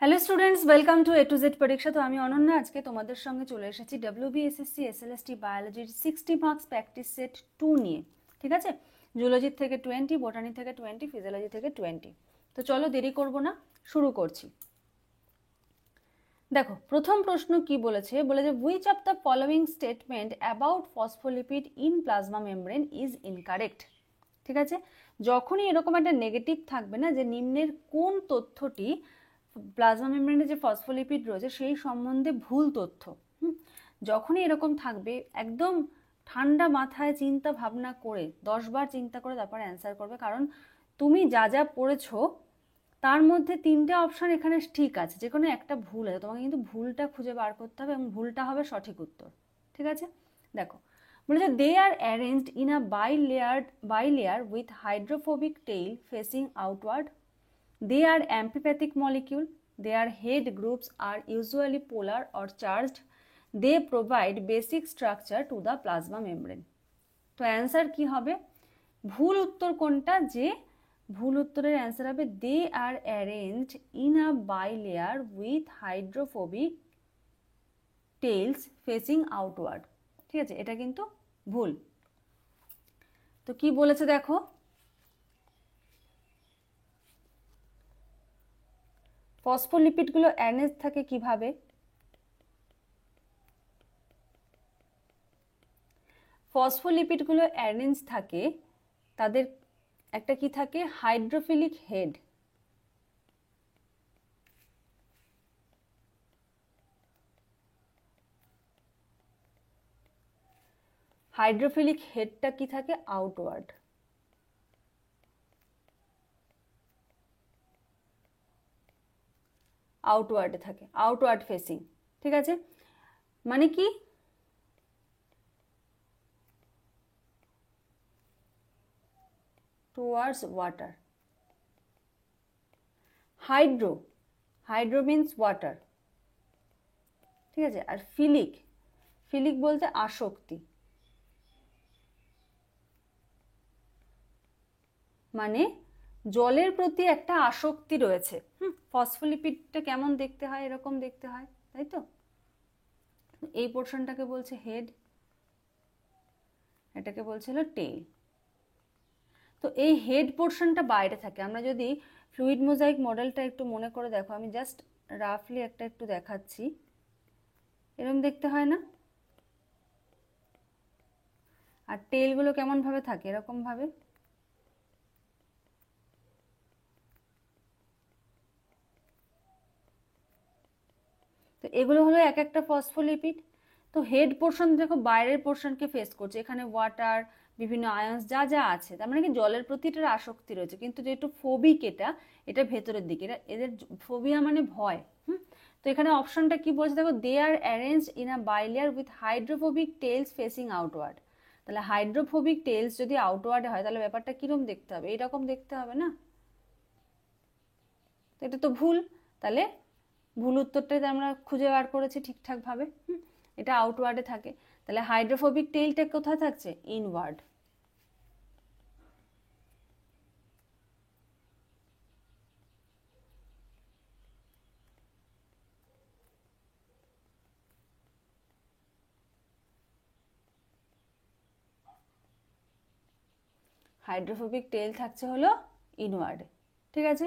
Hello students, welcome to A to Z পরীক্ষা। তো আমি অনন্যা আজকে তোমাদের সঙ্গে চলে এসেছি WBSSC SLST বায়োলজির 60 marks practice set 2 নিয়ে। ঠিক আছে, জুলজির থেকে 20, বোটানি থেকে 20, ফিজিওলজি থেকে 20। তো চলো দেরি করব না, শুরু করছি। দেখো প্রথম প্রশ্ন কি বলেছে, which of the following statement about phospholipid in plasma membrane is incorrect. ঠিক আছে, যখনই এরকম একটা নেগেটিভ থাকবে না, যে নিম্নের কোন তথ্যটি প্লাজমা মেমব্রেনে যে ফসফোলিপিড রয়েছে সেই সম্বন্ধে ভুল তথ্য, যখনই এরকম থাকবে একদম ঠান্ডা মাথায় চিন্তা ভাবনা করে 10 বার চিন্তা করে তারপর অ্যান্সার করবে। কারণ তুমি যা যা পড়েছো তার মধ্যে 3টে অপশন এখানে ঠিক আছে, যে কোনো একটা ভুল আছে, তোমাকে কিন্তু ভুলটা খুঁজে বার করতে হবে এবং ভুলটা হবে সঠিক উত্তর। ঠিক আছে, দেখো বলেছে they are arranged in a bilayer with hydrophobic tail facing outward. They are amphipathic molecule. Their head groups are usually polar or charged. They provide basic structure to the plasma membrane. তো answer কি হবে? ভুল উত্তর কোনটা? যে ভুল উত্তরের answer হবে they are arranged in a bilayer with hydrophobic tails facing outward. ঠিক আছে, এটা কিন্তু ভুল। তো কি বলেছে দেখো, ফসফোলিপিডগুলো অ্যারেঞ্জ থাকে কিভাবে? ফসফোলিপিডগুলো অ্যারেঞ্জ থাকে, তাদের একটা কি থাকে, হাইড্রোফিলিক হেড। হাইড্রোফিলিক হেডটা কি থাকে, আউটওয়ার্ড। আউটওয়ার্ডে থাকে, আউটওয়ার্ড ফেসিং। ঠিক আছে, মানে কি, towards water. Hydro, hydro means water. ঠিক আছে, আর ফিলিক, ফিলিক বলতে আসক্তি, মানে জলের প্রতি একটা আসক্তি রয়েছে। ফসফোলিপিডটা কেমন দেখতে হয়? এরকম দেখতে হয়, তাই তো। এই পোর্শনটাকে বলছে হেড, এটাকে বলছিল টেইল। তো এই হেড পোর্শনটা বাইরে থাকে। আমরা যদি ফ্লুইড মোজাইক মডেলটা একটু মনে করে দেখো, আমি জাস্ট রাফলি একটা একটু দেখাচ্ছি, এরকম দেখতে হয় না? আর টেইলগুলো কেমন ভাবে থাকে? এরকম ভাবে। তো এগুলো হলো এক একটা ফসফোলিপিড। তো হেড পোর্শন দেখো বাইরের পোর্শনকে ফেস করছে, এখানে ওয়াটার, বিভিন্ন আয়ন্স যা যা আছে, তার মানে কি জলের প্রতি এটার আসক্তি রয়েছে। কিন্তু যেহেতু ফোবিক, এটা ভেতরের দিকে, এটা এদের ফোবিয়া মানে ভয়। তো এখানে অপশনটা কি বলছে দেখো, they are arranged in a bilayer with hydrophobic tails facing outward. তাহলে হাইড্রোফোবিক টেলস যদি আউটওয়ার্ডে হয় তাহলে ব্যাপারটা কিরকম দেখতে হবে? এইরকম দেখতে হবে না? তো এটা তো ভুল। তাহলে ভুল উত্তরটাই আমরা খুঁজে বার করেছি ঠিকঠাক ভাবে। এটা আউটওয়ার্ডে থাকে, তাহলে হাইড্রোফোবিক টেইলটা কোথায় থাকছে? ইনওয়ার্ড। হাইড্রোফোবিক টেইল থাকছে হলো ইনওয়ার্ডে। ঠিক আছে,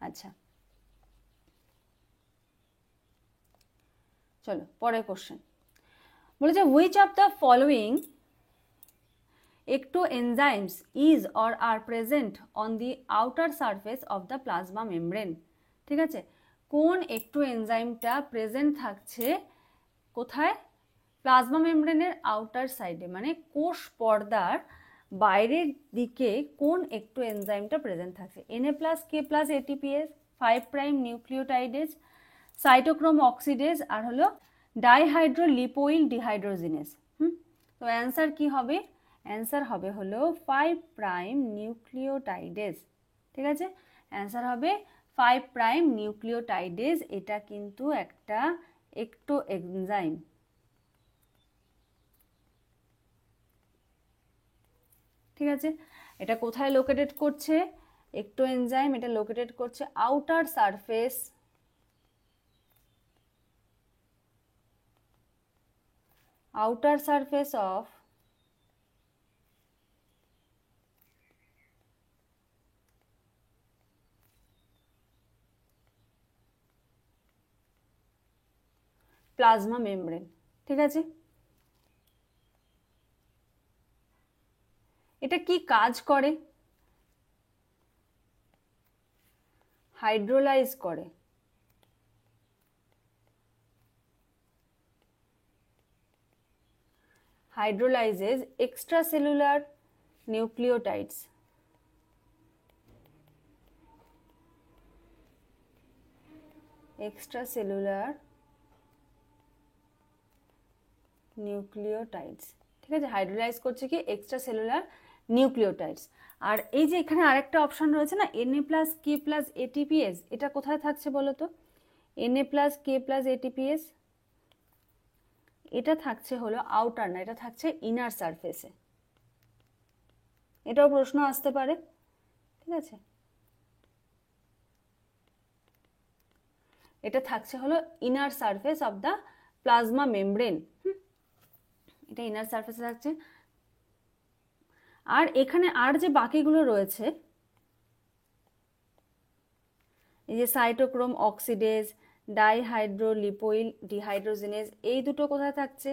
আচ্ছা চলো পরের কোশ্চেন। বলেছে which of the following ectoenzymes is or are present on the outer surface of the plasma membrane। ঠিক আছে, কোন ectoenzymeটা প্রেজেন্ট থাকছে কোথায়? প্লাজমা মেমব্রেনের আউটার সাইডে, মানে কোষ পর্দার বাইরের দিকে কোন ectoenzymeটা প্রেজেন্ট থাকছে? Na+K+ ATPase, 5' নিউক্লিওটাইডেজ, সাইটোক্রোম অক্সিডেজ, আর হলো ডাইহাইড্রোলিপোইল ডিহাইড্রোজিনেজ। তো অ্যান্সার কি হবে? অ্যান্সার হবে হলো 5' নিউক্লিওটাইডেজ। ঠিক আছে, অ্যান্সার হবে 5' নিউক্লিওটাইডেজ। এটা কিন্তু একটা ectoenzyme। ঠিক আছে, এটা কোথায় লোকেটেড করছে? ectoenzyme এটা লোকেটেড করছে outer surface outer surface of plasma membrane. ঠিক আছে, এটা কি কাজ করে? হাইড্রোলাইজ করে। Hydrolyzes extracellular nucleotides. Extracellular nucleotides, ঠিক আছে, হাইড্রোলাইজ করছে কি এক্সট্রাসেলুলার নিউক্লিওটাইডস। আর এই যে এখানে আরেকটা অপশন রয়েছে না, Na+K+ATPase, এটা কোথায় থাকছে বলো তো? Na+K+ATPase এটা থাকছে হলো আউটার, না এটা থাকছে ইনার সারফেসে। এটাও প্রশ্ন আসতে পারে। ঠিক আছে, এটা থাকছে হলো inner surface of the plasma membrane. এটা ইনার সারফেসে থাকছে। আর এখানে আর যে বাকিগুলো রয়েছে, এই যে সাইটোক্রোম অক্সিডেজ, ডাইহাইড্রোলিপোইল ডিহাইড্রোজেনেজ, এই দুটো কোথায় থাকছে?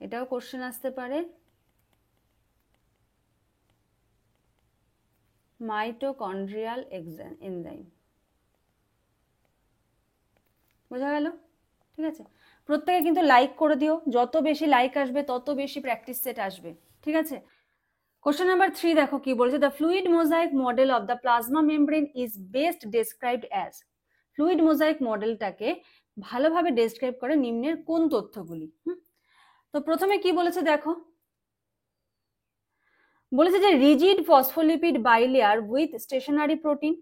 এটাও কোশ্চেন আসতে পারে। Mitochondrial enzyme. বোঝা গেল? ঠিক আছে, প্রত্যেকে কিন্তু লাইক করে দিও, যত বেশি লাইক আসবে তত বেশি প্র্যাকটিস সেট আসবে। ঠিক আছে, কোশ্চেন নাম্বার 3 দেখো কি বলছে, the fluid mosaic model of the plasma membrane is best described as. Fluid mosaic মডেলটাকে ভালোভাবে ডেসক্রাইব করে নিম্নের কোন তথ্যগুলি? তো প্রথমে কি বলেছে দেখো, বলেছে যে rigid phospholipid bilayer with stationary protein,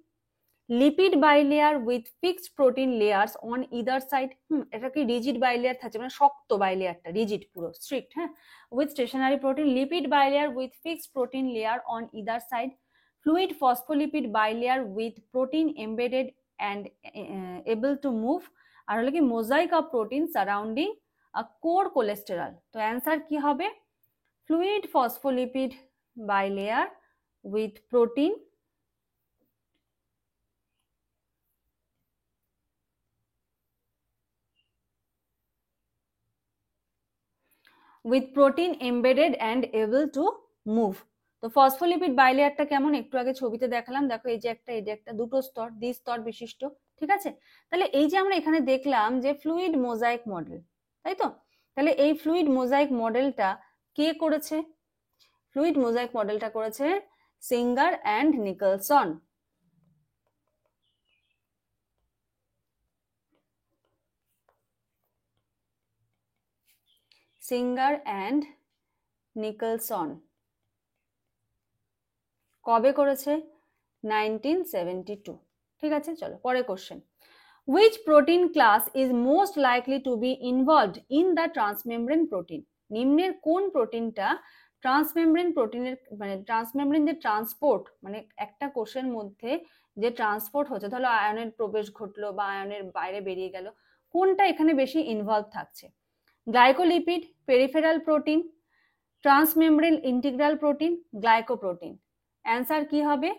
lipid bilayer with fixed protein layers on either side. এটা কি রিজিড বাইলেয়ার থাকছে, মানে শক্ত বাইলেয়ারটা, রিজিড পুরো স্ট্রিক্ট, হ্যাঁ, with stationary protein, lipid bilayer with fixed protein layer on either side, fluid phospholipid bilayer with protein embedded and able to move, আর হলো কি mosaic of protein surrounding a core cholesterol. তো answer কি হবে? Fluid phospholipid bilayer with protein embedded and able to move। তো phospholipid বাইলেয়ারটা কেমন একটু আগে ছবিতে দেখালাম, দেখো এই যে একটা, এই যে একটা, দুটো স্তর, দ্বিস্তর বিশিষ্ট। ঠিক আছে, তাহলে এই যে আমরা এখানে দেখলাম যে ফ্লুইড মোজাইক মডেল, তাই তো? তাহলে এই ফ্লুইড মোজাইক মডেলটা কে করেছে? ফ্লুইড মোজাইক মডেলটা করেছে singer and Nicholson. Singer and Nicholson কবে করেছে? 1972। ঠিক আছে, চলো পরে question. Which protein class is most likely to be involved in the transmembrane protein? নিম্নের কোন প্রোটিনটা ট্রান্সমেমব্রেন প্রোটিনের, মানে ট্রান্সমেমব্রেন যে ট্রান্সপোর্ট, মানে একটা কোষের মধ্যে যে ট্রান্সপোর্ট হচ্ছে, ধরো আয়নের প্রবেশ ঘটলো বা আয়নের বাইরে বেরিয়ে গেল, কোনটা এখানে বেশি ইনভলভ থাকছে? Glycolipid, peripheral protein, transmembrane integral protein, glycoprotein. Answer কি হবে?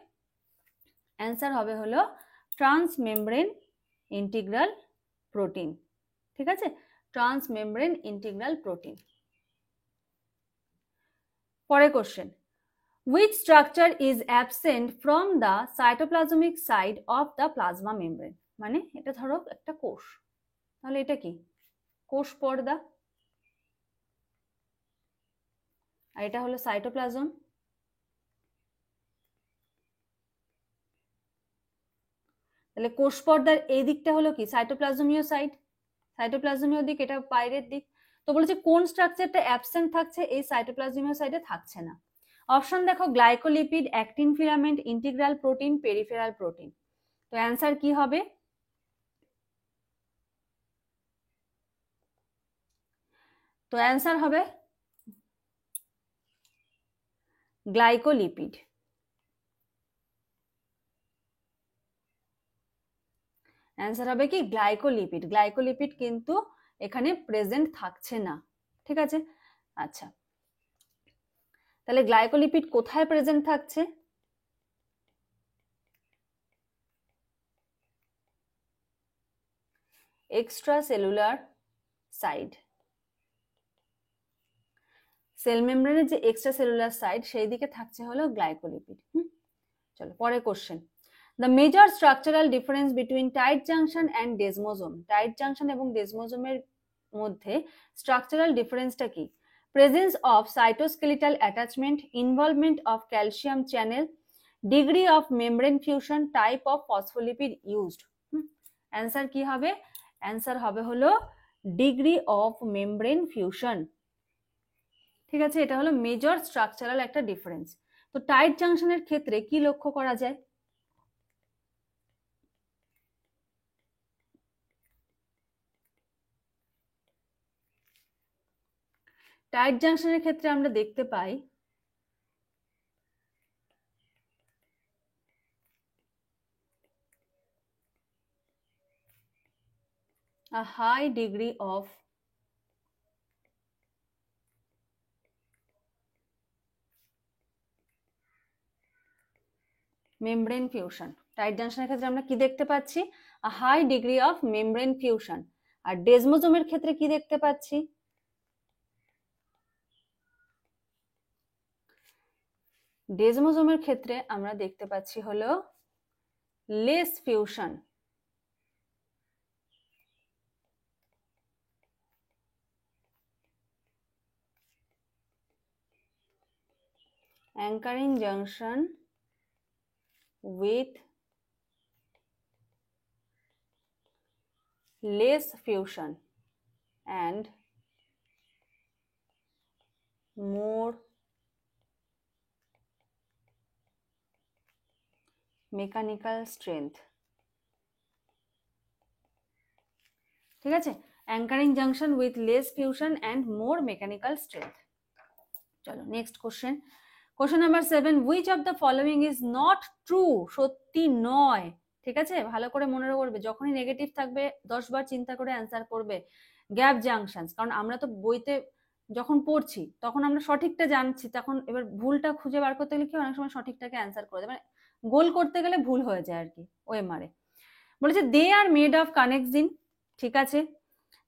অ্যান্সার হবে হলো ট্রান্সমেমব্রেন ইন্টিগ্রাল প্রোটিন। ঠিক আছে, ট্রান্সমেমব্রেন ইন্টিগ্রাল প্রোটিন। পরে question, which structure is absent from the cytoplasmic side of the plasma membrane? মানে এটা ধরো একটা কোষ, তাহলে এটা কি? কোষ পর্দা, আর এটা হলো সাইটোপ্লাজম। তাহলে কোষ পর্দার এই দিকটা হলো কি? সাইটোপ্লাজমীয় সাইড, সাইটোপ্লাজমীয় দিক, এটা বাইরের দিক। তো বলেছে কোন স্ট্রাকচারটা অ্যাবসেন্ট থাকছে? এই সাইটোপ্লাজমীয় সাইডে থাকছে না। অপশন দেখো, glycolipid, actin filament, integral protein, peripheral protein. তো অ্যান্সার কি হবে? তো অ্যান্সার হবে গ্লাইকোলিপিড। অ্যান্সার হবে কি? গ্লাইকোলিপিড। গ্লাইকোলিপিড কিন্তু এখানে প্রেজেন্ট থাকছে না। ঠিক আছে। আচ্ছা, তাহলে গ্লাইকোলিপিড কোথায় প্রেজেন্ট থাকছে? এক্সট্রা সেলুলার সাইড, সেল মেমব্রেনের যে এক্সট্রা সেলুলার সাইড সেই দিকে থাকছে হলো গ্লাইকোলিপিড। চলো পরের question. The major structural difference between tight junction and desmosome, tight junction এবং ডেজমোজোমের মধ্যে স্ট্রাকচারাল ডিফারেন্সটা কি? Presence of cytoskeletal attachment, involvement of calcium channel, degree of membrane fusion, type of phospholipid used. Answer কি হবে? Answer হবে হলো degree of membrane fusion. ঠিক আছে, এটা হলো মেজর স্ট্রাকচারাল একটা ডিফারেন্স। তো টাইট জাংশনের ক্ষেত্রে কি লক্ষ্য করা যায়? টাইট জাংশনের ক্ষেত্রে আমরা দেখতে পাই a high degree of membrane fusion. Tight জাংশনের ক্ষেত্রে আমরা কি দেখতে পাচ্ছি? a high degree of membrane fusion। আর ডেজমোজোমের ক্ষেত্রে কি দেখতে পাচ্ছি? ডেজমোজোমের ক্ষেত্রে আমরা দেখতে পাচ্ছি হলো less fusion. anchoring junction with less fusion and more mechanical strength। ঠিক আছে, anchoring junction with less fusion and more mechanical strength। চলো next question. Question number 7, which of the following is not true? সত্যি নয়। ঠিক আছে, ভালো করে মনে রাখবে, যখনই নেগেটিভ থাকবে 10 বার চিন্তা করে অ্যান্সার করবে। গ্যাপ জাংশনস, কারণ আমরা তো বইতে যখন পড়ছি তখন আমরা সঠিকটা জানছি, তখন এবার ভুলটা খুঁজে বার করতে গেলে কি অনেক সময় সঠিকটাকে অ্যান্সার করে দেয়, মানে গোল করতে গেলে ভুল হয়ে যায় আর কি, ওএমআরে। বলেছে দে আর মেড অফ কানেক্সিন। ঠিক আছে,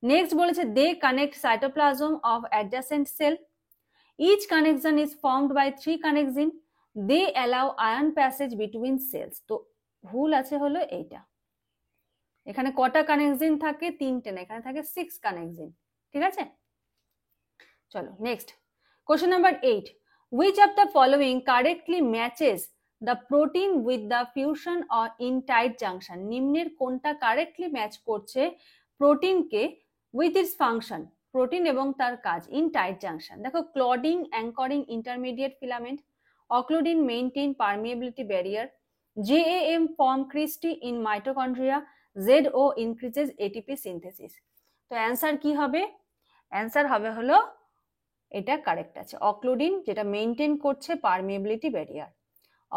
নেক্সট বলেছে they connect cytoplasm of adjacent cell. Each connection is formed by 3 connexin. They allow ion passage between cells। তো ভুল আছে হলো এইটা, এখানে কটা কানেক্সিন থাকে? 3টে না, এখানে থাকে 6 কানেক্সিন। ঠিক আছে, চলো next. Question number 8, which of the following correctly matches the protein with the fusion or in tight junction? নিম্নের কোনটা কারেক্টলি ম্যাচ করছে প্রোটিনকে with its function, প্রোটিন এবং তার কাজ ইন টাইট জাংশন? দেখো, claudin anchoring intermediate filament, occludin maintain permeability barrier, JAM form cristae in mitochondria, ZO increases ATP synthesis. তো answer কি হবে? অ্যান্সার হবে হলো এটা কারেক্ট আছে, অক্লুডিন, যেটা মেইনটেইন করছে permeability barrier.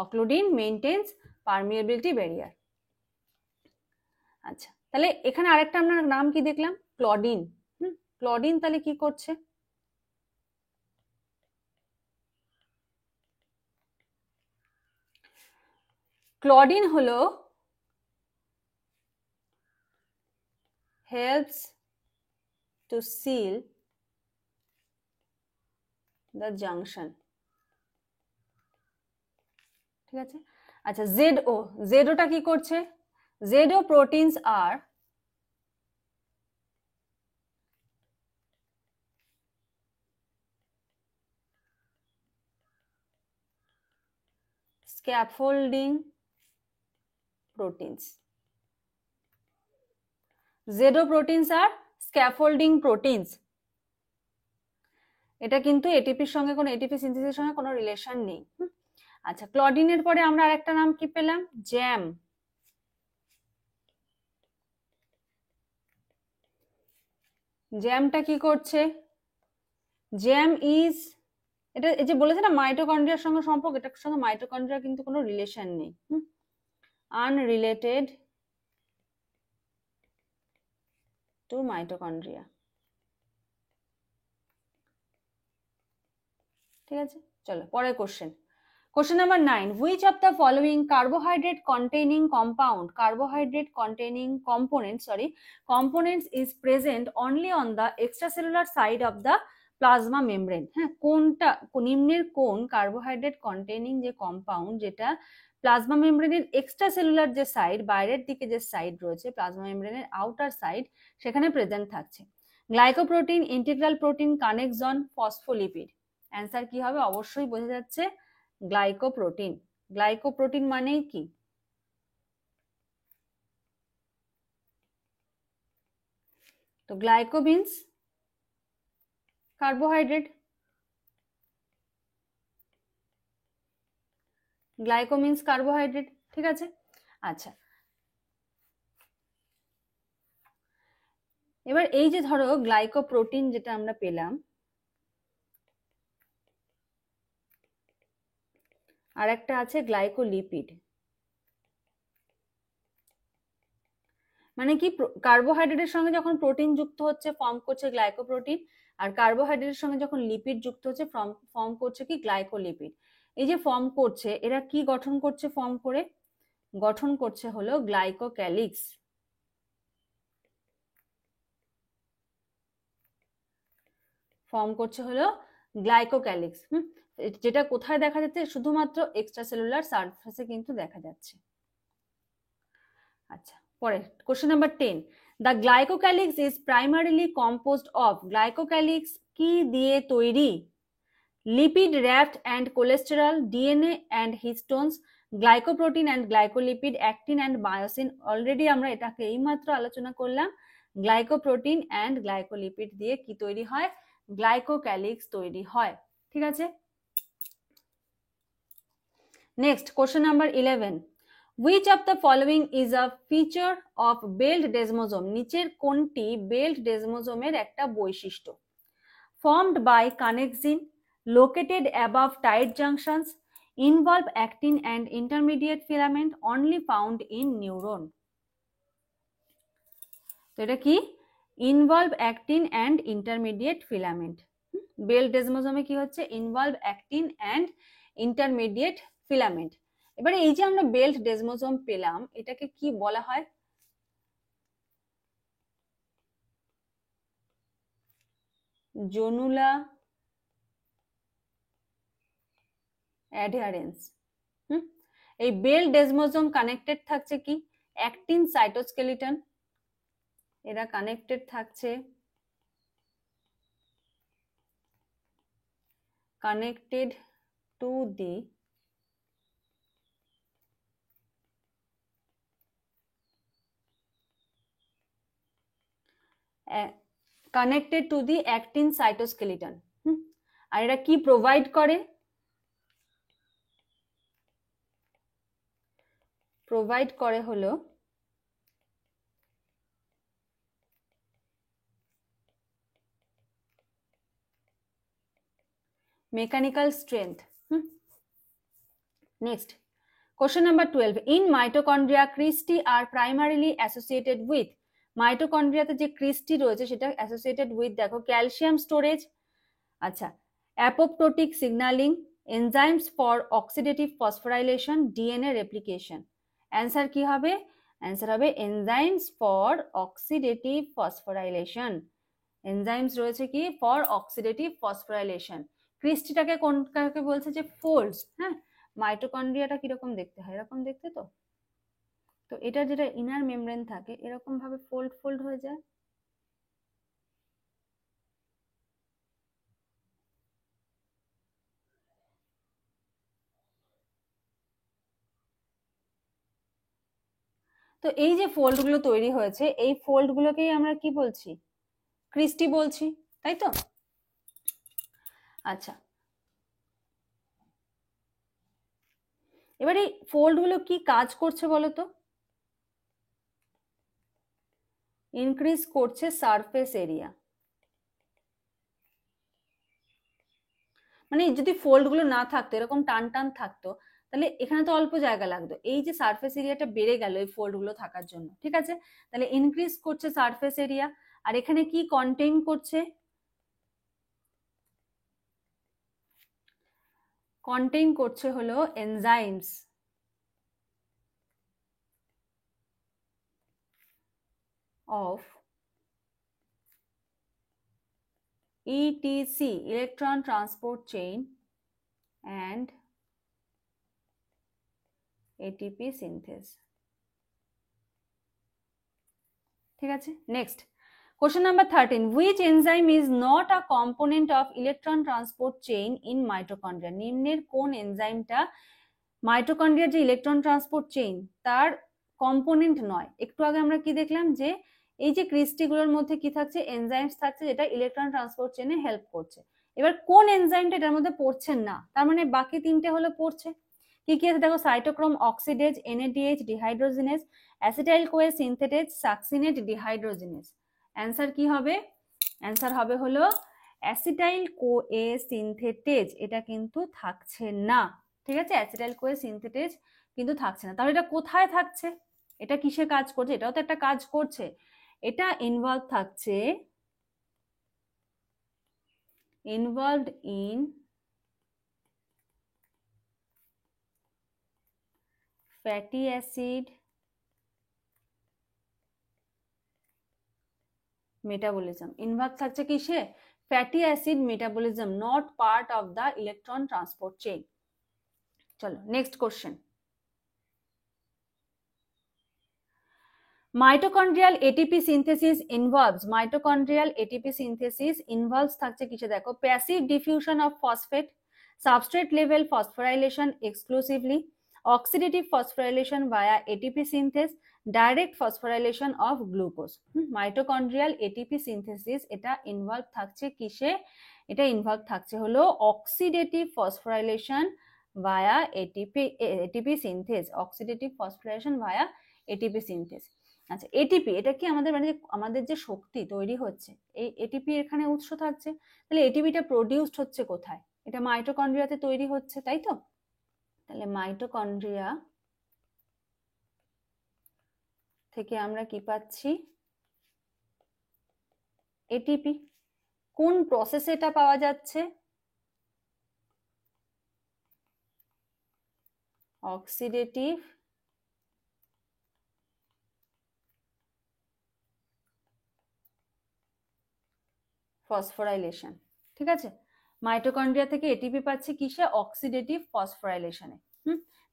Occludin maintains permeability barrier. আচ্ছা, তাহলে এখানে আরেকটা আমরা নাম কি দেখলাম? ক্লডিন। ক্লডিন তাহলে কি করছে? ক্লডিন হলো helps to seal the junction। ঠিক আছে, আচ্ছা ZO, ZOটা কি করছে? ZO proteins are scaffolding proteins। ZO proteins are scaffolding proteins। এটা কিন্তু এটিপির সঙ্গে কোনো, এটিপি সিনথেসিসের সঙ্গে কোনো রিলেশন নেই। আচ্ছা, ক্লডিনের পরে আমরা আরেকটা নাম কি পেলাম? জ্যাম। জ্যামটা কি করছে? জ্যাম ইজ, এটা এই যে বলেছে না মাইটোকন্ড্রিয়ার সঙ্গে সম্পর্ক, এটার সঙ্গে মাইটোকন্ড্রিয়ার কিন্তু কোনো রিলেশন নেই, আনরিলেটেড টু মাইটোকন্ড্রিয়া। ঠিক আছে, চলো পরের question. Question number 9. Which of the following carbohydrate containing components is present only on the extracellular side of the plasma membrane? হ্যাঁ, কোনটা নিম্নের কোন কার্বোহাইড্রেট কন্টেইনিং যে কম্পাউন্ড যেটা প্লাজমা মেমব্রেনের এক্সট্রাসেলুলার যে সাইড, বাইরের দিকে যে সাইড রয়েছে প্লাজমা মেমব্রেনের আউটার সাইড, সেখানে প্রেজেন্ট থাকছে? Glycoprotein, integral protein, connection, phospholipid. Answer কি হবে? অবশ্যই বোঝা যাচ্ছে গ্লাইকোপ্রোটিন। গ্লাইকোপ্রোটিন মানে কি? তো গ্লাইকো মিন্স কার্বোহাইড্রেট, গ্লাইকো মিন্স কার্বোহাইড্রেট, ঠিক আছে। আচ্ছা, এবার এই যে ধরো গ্লাইকোপ্রোটিন যেটা আমরা পেলাম, আর একটা আছে গ্লাইকোলিপিড। মানে কি, কার্বোহাইড্রেটের সঙ্গে যখন প্রোটিন যুক্ত হচ্ছে ফর্ম করছে গ্লাইকোপ্রোটিন, আর কার্বোহাইড্রেটের সঙ্গে যখন লিপিড যুক্ত হচ্ছে ফর্ম করছে কি গ্লাইকোলিপিড। এই যে ফর্ম করছে, এরা কি গঠন করছে? ফর্ম করে গঠন করছে হলো গ্লাইকোক্যালিক্স। ফর্ম করছে হলো গ্লাইকোক্যালিক্স। যেটা কোথায় দেখা যাচ্ছে? শুধুমাত্র এক্সট্রাসেলুলার সারফেসে কিন্তু দেখা যাচ্ছে। আচ্ছা, পরে question number 10. The glycocalyx is primarily composed of, glycocalyx কি দিয়ে তৈরি? Lipid wrapped and cholesterol, DNA and histones, glycoprotein and glycolipid, actin and myosin. Already আমরা এটাকে এইমাত্র আলোচনা করলাম। গ্লাইকোপ্রোটিন and গ্লাইকোলিপিড দিয়ে কি তৈরি হয়? গ্লাইকোক্যালিক্স তৈরি হয়, ঠিক আছে। Next question number 11. Which of the following is a feature of belt desmosome? নিচের কোনটি বেল্ট ডেসমোজোমের একটা বৈশিষ্ট্য? Formed by connexin, located above tight junctions, involve actin and intermediate filament, only found in neuron. তো এটা কি? Involve actin and intermediate filament. Belt ডেসমোজোমে কি হচ্ছে? Involve actin and intermediate filament. এবারে এই যে আমরা বেল্ট ডেসমোজোম পেলাম, এটাকে কি বলা হয়? জনুলা অ্যাডহারেন্স। এই বেল্ট ডেসমোজোম কানেক্টেড থাকছে কি? অ্যাক্টিন সাইটোস্কেলিটন, এরা কানেক্টেড থাকছে connected to the actin cytoskeleton। আর এরা কি প্রোভাইড করে? প্রোভাইড করে হলো mechanical strength। Next, question number 12. In mitochondria, cristae are primarily associated with, মাইটোকন্ড্রিয়াতে যে ক্রিস্টি রয়েছে সেটা অ্যাসোসিয়েটেড উইথ, দেখো, ক্যালসিয়াম স্টোরেজ, আচ্ছা, apoptotic signalling, enzymes for oxidative phosphorylation, DNA replication. Answer কি হবে? অ্যান্সার হবে enzymes for oxidative phosphorylation. Enzymes রয়েছে কি? For oxidative phosphorylation. ক্রিস্টিটাকে কোনটাকে বলছে? যে ফোল্ডস। হ্যাঁ, মাইটোকন্ড্রিয়াটা কিরকম দেখতে হয়? এরকম দেখতে। তো তো এটা যেটা ইনার মেমব্রেন থাকে এরকম ভাবে ফোল্ড ফোল্ড হয়ে যায়। তো এই যে ফোল্ড গুলো তৈরি হয়েছে, এই ফোল্ড গুলোকেই আমরা কি বলছি? ক্রিস্টি বলছি, তাই তো? আচ্ছা, এবার এই ফোল্ড গুলো কি কাজ করছে বলো তো? ইনক্রিজ করছে সারফেস এরিয়া। মানে যদি ফোল্ড গুলো না থাকতো, এরকম টান টান থাকতো, তাহলে এখানে তো অল্প জায়গা লাগতো। এই যে সারফেস এরিয়াটা বেড়ে গেল এই ফোল্ড গুলো থাকার জন্য, ঠিক আছে? তাহলে ইনক্রিজ করছে সারফেস এরিয়া। আর এখানে কি কন্টেইন করছে? কন্টেইন করছে হলো enzymes of ETC, electron transport chain and ATP synthase. ঠিক আছে, next question number 13, which enzyme is not a component of electron transport chain in mitochondria? নিম্নের কোন এনজাইমটা মাইটোকন্ড্রিয়ার যে ইলেকট্রন ট্রান্সপোর্ট চেইন তার কম্পোনেন্ট নয়? একটু আগে আমরা কি দেখলাম যে এই যে ক্রিস্টিগুলোর মধ্যে কি থাকছে, এনজাইমস থাকছে যেটা ইলেকট্রন ট্রান্সপোর্ট চেইনে হেল্প করছে। এবার কোন এনজাইমটা এটার মধ্যে পড়ছে না, তার মানে বাকি তিনটে হলো পড়ছে। কি কি আছে দেখো, cytochrome oxidase, NADH dehydrogenase, acetyl CoA synthetase, succinate dehydrogenase. Answer কি হবে? অ্যান্সার হবে হলো অ্যাসিটাইল কোয়ে সিনথেটেজ, এটা কিন্তু থাকছে না। ঠিক আছে, অ্যাসিটাইল কোয়ে সিনথেটেজ কিন্তু থাকছে না। তাহলে এটা কোথায় থাকছে, এটা কিসে কাজ করছে? এটাও তো একটা কাজ করছে। এটা ইনভলভ থাকছে involved in fatty acid metabolism, involve থাকছে কিসে? Fatty acid metabolism, not part of the electron transport chain. চলো next question, mitochondrial ATP synthesis involves থাকছে কিসে দেখো, passive diffusion of phosphate, substrate level phosphorylation exclusively, oxidative phosphorylation via ATP synthase, direct phosphorylation of glucose. Mitochondrial ATP synthesis এটা involve থাকছে কিসে? এটা involve থাকছে হলো oxidative phosphorylation via ATP synthase, oxidative phosphorylation via ATP synthase. আচ্ছা, ATP এটা কি আমাদের মানে আমাদের যে শক্তি তৈরি হচ্ছে, এই এটিপি এখানে উৎস থাকছে। তাহলে এটিপিটা প্রডিউসড হচ্ছে কোথায়? এটা মাইটোকন্ড্রিয়াতে তৈরি হচ্ছে, তাই তো? তাহলে মাইটোকন্ড্রিয়া থেকে আমরা কি পাচ্ছি? এটিপি। কোন প্রসেসে এটা পাওয়া যাচ্ছে? Oxidative phosphorylation. ঠিক আছে, মাইটোকন্ড্রিয়া থেকে এটিপি পাচ্ছি কিসে? অক্সিডেটিভ ফসফোরাইলেশনে।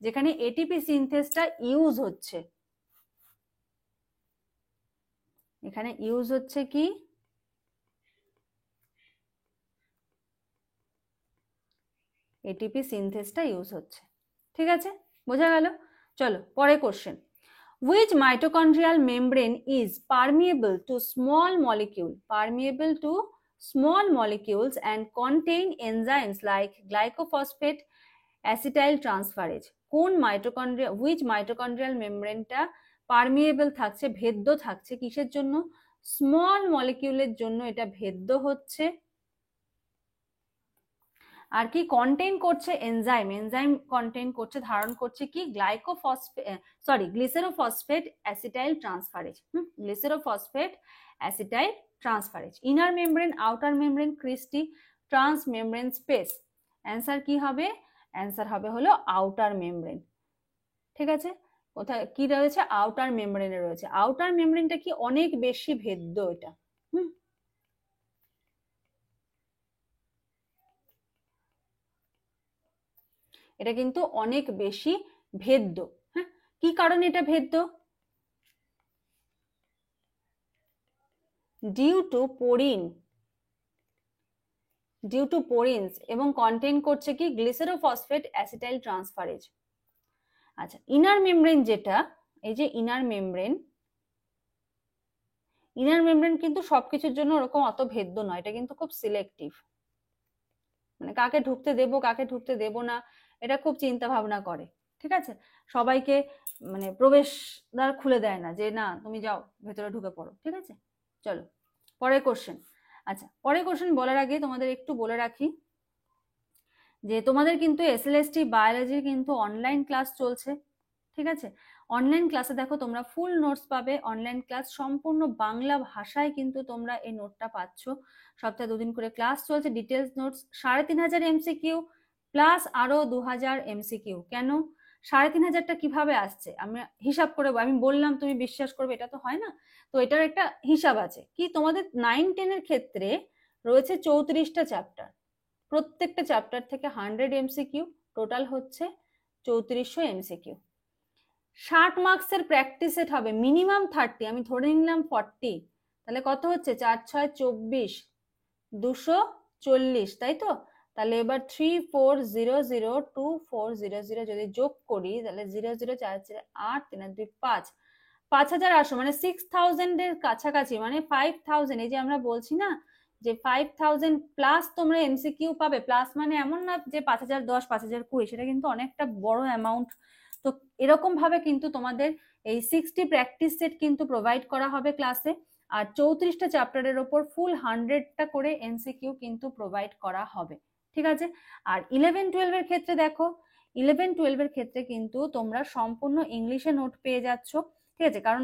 যেখানে এটিপি সিনথেসটা ইউজ হচ্ছে, এখানে ইউজ হচ্ছে কি? এটিপি সিনথেসটা ইউজ হচ্ছে। ঠিক আছে, বোঝা গেল? চলো পরে question, which mitochondrial membrane is permeable to small molecules and contain enzymes like glycophosphate acetyl transferase? কোন মাইটোকন্ড্রিয়া, which mitochondrial membrane-টা পারমিয়েবল থাকছে, ভেদ্য থাকছে কিসের জন্য? স্মল মলিকিউলের জন্য এটা ভেদ্য হচ্ছে। আর কি কন্টেইন করছে? এনজাইম কন্টেইন করছে, ধারণ করছে কি? Glycerophosphate acetyl transferase. Glycerophosphate acetyl transferase. Inner membrane, outer membrane, cristae, trans membrane space. Answer কি হবে? অ্যান্সার হবে হলো আউটার মেমব্রেন। ঠিক আছে, কোথায় কি রয়েছে? আউটার মেমব্রেনে রয়েছে। আউটার মেমব্রেনটা কি অনেক বেশি ভেদ্য এটা। এটা কিন্তু অনেক বেশি ভেদ্য। হ্যাঁ, কি কারণে এটা ভেদ্য? ডিউ টু পোরিনস এবং কন্টেইন করছে কি? Glycerophosphate acetyl transferase. আচ্ছা, ইনার মেমব্রেন যেটা, এই যে ইনার মেমব্রেন কিন্তু সবকিছুর জন্য ওরকম অত ভেদ্য নয়, এটা কিন্তু খুব সিলেক্টিভ। মানে কাকে ঢুকতে দেব কাকে ঢুকতে দেব না এটা খুব চিন্তা ভাবনা করে। ঠিক আছে, সবাইকে মানে প্রবেশদ্বার খুলে দেয় না যে না তুমি যাও ভেতরে ঢুকে পড়ো। ঠিক আছে, চলো পরের কোশ্চেন। আচ্ছা, পরের কোশ্চেন বলার আগে তোমাদের একটু বলে রাখি যে তোমাদের কিন্তু SLST বায়োলজির কিন্তু অনলাইন ক্লাস চলছে। ঠিক আছে, অনলাইন ক্লাসে দেখো তোমরা ফুল নোটস পাবে। অনলাইন ক্লাস সম্পূর্ণ বাংলা ভাষায় কিন্তু তোমরা এই নোটটা পাচ্ছ। সপ্তাহে 2 দিন করে ক্লাস চলছে, ডিটেলস নোটস, 3500 MCQ, প্লাস আরো 2000 এমসিকিউ। কেন 3500টা কিভাবে আসছে আমি হিসাব করে, আমি বললাম তুমি বিশ্বাস করবে, এটা তো হয় না। তো এটার একটা হিসাব আছে কি, তোমাদের 9-10 ক্ষেত্রে রয়েছে 34টা চ্যাপ্টার, প্রত্যেকটা চ্যাপ্টার থেকে 100 এমসিকিউ, টোটাল হচ্ছে 3400 এমসিকিউ। 60 মার্কসের প্র্যাকটিস সেট হবে, মিনিমাম 30, আমি ধরে নিলাম 40, তাহলে কত হচ্ছে 4 6 24, 240, তাই তো? তাহলে এবার 34002400 যদি যোগ করি, তাহলে 00 4 4 8 3 2 5, 5800, মানে 6000 এর কাছাকাছি, মানে 5000। এই যে আমরা বলছি না যে 5000 প্লাস তোমরা এমসিকিউ পাবে, প্লাস মানে এমন না যে 5010 5020, সেটা কিন্তু অনেকটা বড় অ্যামাউন্ট। তো এরকম ভাবে কিন্তু তোমাদের এই 60 প্র্যাকটিস সেট কিন্তু প্রোভাইড করা হবে ক্লাসে, আর 34টা চ্যাপ্টারের ওপর ফুল 100টা করে এমসিকিউ কিন্তু প্রোভাইড করা হবে, ঠিক আছে? আর 11-12 এর ক্ষেত্রে দেখো, 11-12 এর ক্ষেত্রে কিন্তু তোমরা সম্পূর্ণ ইংলিশে নোট পেয়ে যাচ্ছ, ঠিক আছে? কারণ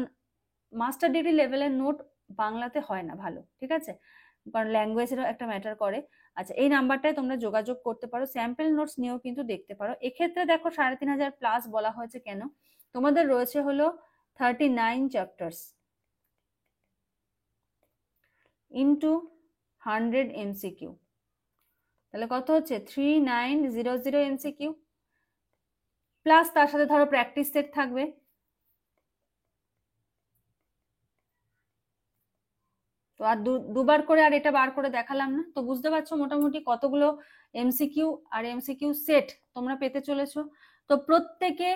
মাস্টার ডিগ্রি লেভেলের নোট বাংলাতে হয় না ভালো, ঠিক আছে? কারণ ল্যাঙ্গুয়েজেরও একটা ম্যাটার করে। আচ্ছা, এই নাম্বারটায় তোমরা যোগাযোগ করতে পারো, স্যাম্পল নোটস নিয়েও কিন্তু দেখতে পারো। এক্ষেত্রে দেখো 3500 প্লাস বলা হয়েছে কেন, তোমাদের রয়েছে হলো 39 চ্যাপ্টার্স ইন্টু 100 এমসিকিউ, তাহলে কত হচ্ছে 3900 এমসিকিউ, প্লাস তার সাথে ধরো প্র্যাকটিস সেট থাকবে। তো আর দুবার করে আর এটা বার করে দেখালাম না, তো বুঝতে পারছো মোটামুটি কতগুলো এমসিকিউ আর এমসিকিউ সেট তোমরা পেতে চলেছো। তো প্রত্যেকে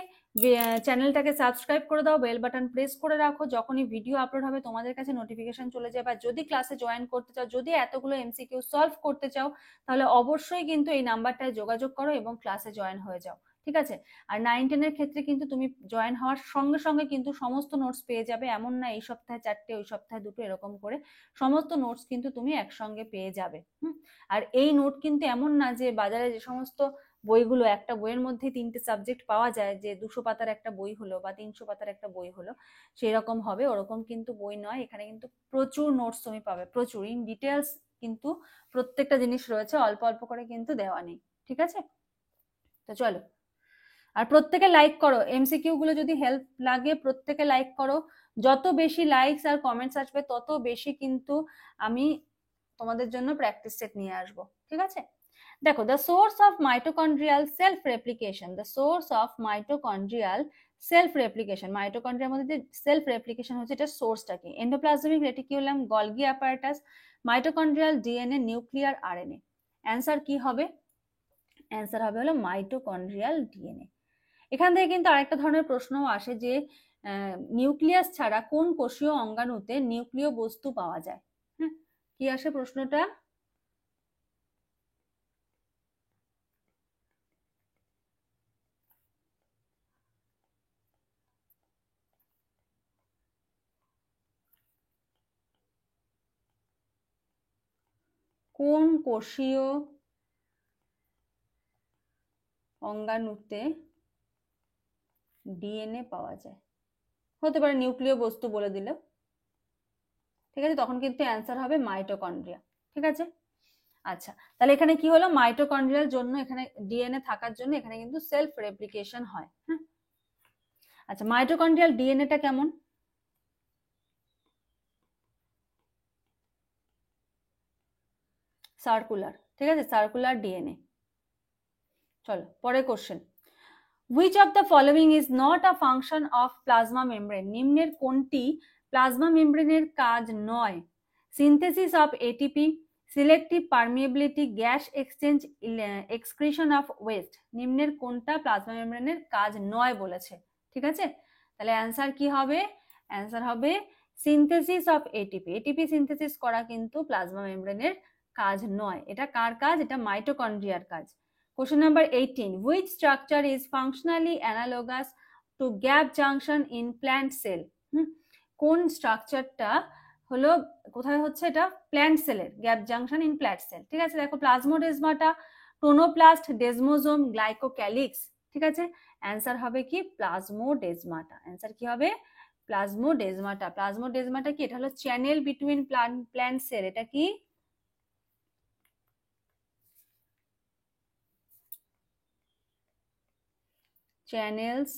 চ্যানেলটাকে সাবস্ক্রাইব করে দাও, বেল বাটন প্রেস করে রাখো, যখনই ভিডিও আপলোড হবে তোমাদের কাছে নোটিফিকেশন চলে যাবে। আর যদি ক্লাসে জয়েন করতে চাও, যদি এতগুলো এমসিকিউ সলভ করতে চাও, তাহলে অবশ্যই কিন্তু এই নাম্বারটায় যোগাযোগ করো এবং ক্লাসে জয়েন হয়ে যাও, ঠিক আছে? আর 9-10 এর ক্ষেত্রে কিন্তু তুমি জয়েন হওয়ার সঙ্গে সঙ্গে কিন্তু সমস্ত নোটস পেয়ে যাবে, এমন না এই সপ্তাহে 4টে ওই সপ্তাহে 2টো এরকম করে, সমস্ত নোটস কিন্তু তুমি একসঙ্গে পেয়ে যাবে। আর এই নোট কিন্তু এমন না যে বাজারে যে সমস্ত বইগুলো, একটা বইয়ের মধ্যে 3টে সাবজেক্ট পাওয়া যায়, যে 200 পাতার একটা বই হলো বা 300 পাতার একটা বই হলো, সেই রকম হবে, ওরকম কিন্তু বই নয়। এখানে কিন্তু প্রচুর নোটস তুমি পাবে, প্রচুর ইন ডিটেলস কিন্তু প্রত্যেকটা জিনিস রয়েছে, অল্প অল্প করে কিন্তু দেওয়া নেই, ঠিক আছে? তো চলো, আর প্রত্যেকে লাইক করো, এমসিকিউ গুলো যদি হেল্প লাগে প্রত্যেকে লাইক করো, যত বেশি লাইকস আর কমেন্টস আসবে তত বেশি কিন্তু আমি তোমাদের জন্য প্র্যাকটিস সেট নিয়ে আসবো, ঠিক আছে? দেখো, the source of mitochondrial self replication, the source of mitochondrial self replication, মাইটোকন্ড্রিয়ার মধ্যে যে সেলফ রেপ্লিকেশন হচ্ছে, এটা সোর্সটা কি? Endoplasmic reticulum, Golgi apparatus, mitochondrial DNA, nuclear RNA. Answer কি হবে? অ্যান্সার হবে হলো মাইটোকন্ড্রিয়াল ডিএনএ। এখান থেকে কিন্তু আরেকটা ধরনের প্রশ্নও আসে যে নিউক্লিয়াস ছাড়া কোন কোষীয় অঙ্গাণুতে নিউক্লিয় বস্তু পাওয়া যায়? হ্যাঁ, কি আসে প্রশ্নটা? কোন কোষীয় অঙ্গাণুতে ডিএনএ পাওয়া যায়? হতে পারে নিউক্লিয় বস্তু বলে দিল, ঠিক আছে? তখন কিন্তু অ্যান্সার হবে মাইটোকন্ড্রিয়া, ঠিক আছে? আচ্ছা, তাহলে এখানে কি হলো, মাইটোকন্ড্রিয়ার জন্য এখানে ডিএনএ থাকার জন্য এখানে কিন্তু সেলফ রেপ্লিকেশন হয়। হ্যাঁ, আচ্ছা, মাইটোকন্ড্রিয়াল ডিএনএটা কেমন? সার্কুলার, ঠিক আছে? Circular DNA. চলো পরের question, which of the following is not a function of plasma membrane? নিম্নের কোনটি প্লাজমা মেমব্রেনের কাজ নয়? Synthesis of ATP, selective permeability, gas exchange, excretion of waste. নিম্নের কোনটা প্লাজমা মেমব্রেনের কাজ নয় বলেছে, ঠিক আছে? তাহলে অ্যান্সার কি হবে? অ্যান্সার হবে synthesis of ATP. ATP synthesis করা কিন্তু প্লাজমা মেমব্রেনের কাজ নয়। এটা কার কাজ? এটা মাইটোকন্ড্রিয়ার কাজ। Question number 18. Which structure is functionally analogous to gap junction in plant cell? কোন স্ট্রাকচারটা হলো, কোথায় হচ্ছে এটা? প্ল্যান্ট সেলের gap junction in plant sell, ঠিক আছে? দেখো, প্লাজমোডেজমাটা, টোনোপ্লাস্ট, ডেজমোজোম, গ্লাইকোক্যালিক্স, ঠিক আছে? অ্যান্সার হবে কি? প্লাজমোডেজমাটা। অ্যান্সার কি হবে? প্লাজমোডেজমাটা। প্লাজমোডেজমাটা কি? এটা হলো চ্যানেল বিটুইন প্ল্যান্ট সেল। এটা কি? channels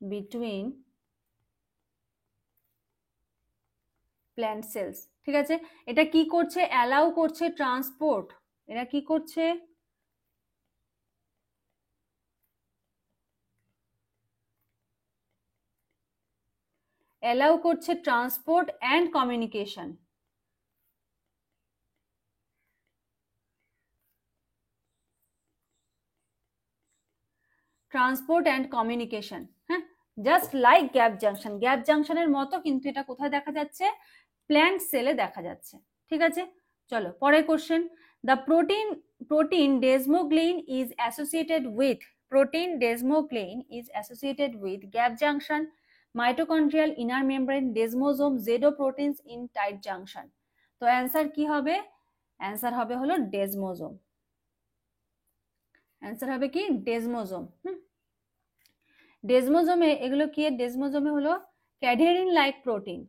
between plant cells। ঠিক আছে, এটা কি করছে? অ্যালাউ করছে ট্রান্সপোর্ট। এটা কি করছে? অ্যালাউ করছে transport and communication. Transport and communication, হ্যাঁ, just like gap junction. Gap জাংশনের মতো, কিন্তু এটা কোথায় দেখা যাচ্ছে? প্ল্যান্ট সেলে দেখা যাচ্ছে। ঠিক আছে, চলো পরের question. The protein desmoglein is associated with gap junction, mitochondrial inner membrane, desmosome, ZO proteins in tight junction। তো অ্যান্সার কি হবে? অ্যান্সার হবে হলো ডেসমোজোম। অ্যান্সার হবে কি? ডেসমোজোম। ডেসমোজোমে এগুলো কি? ডেসমোজোমে হলো cadherin like protein.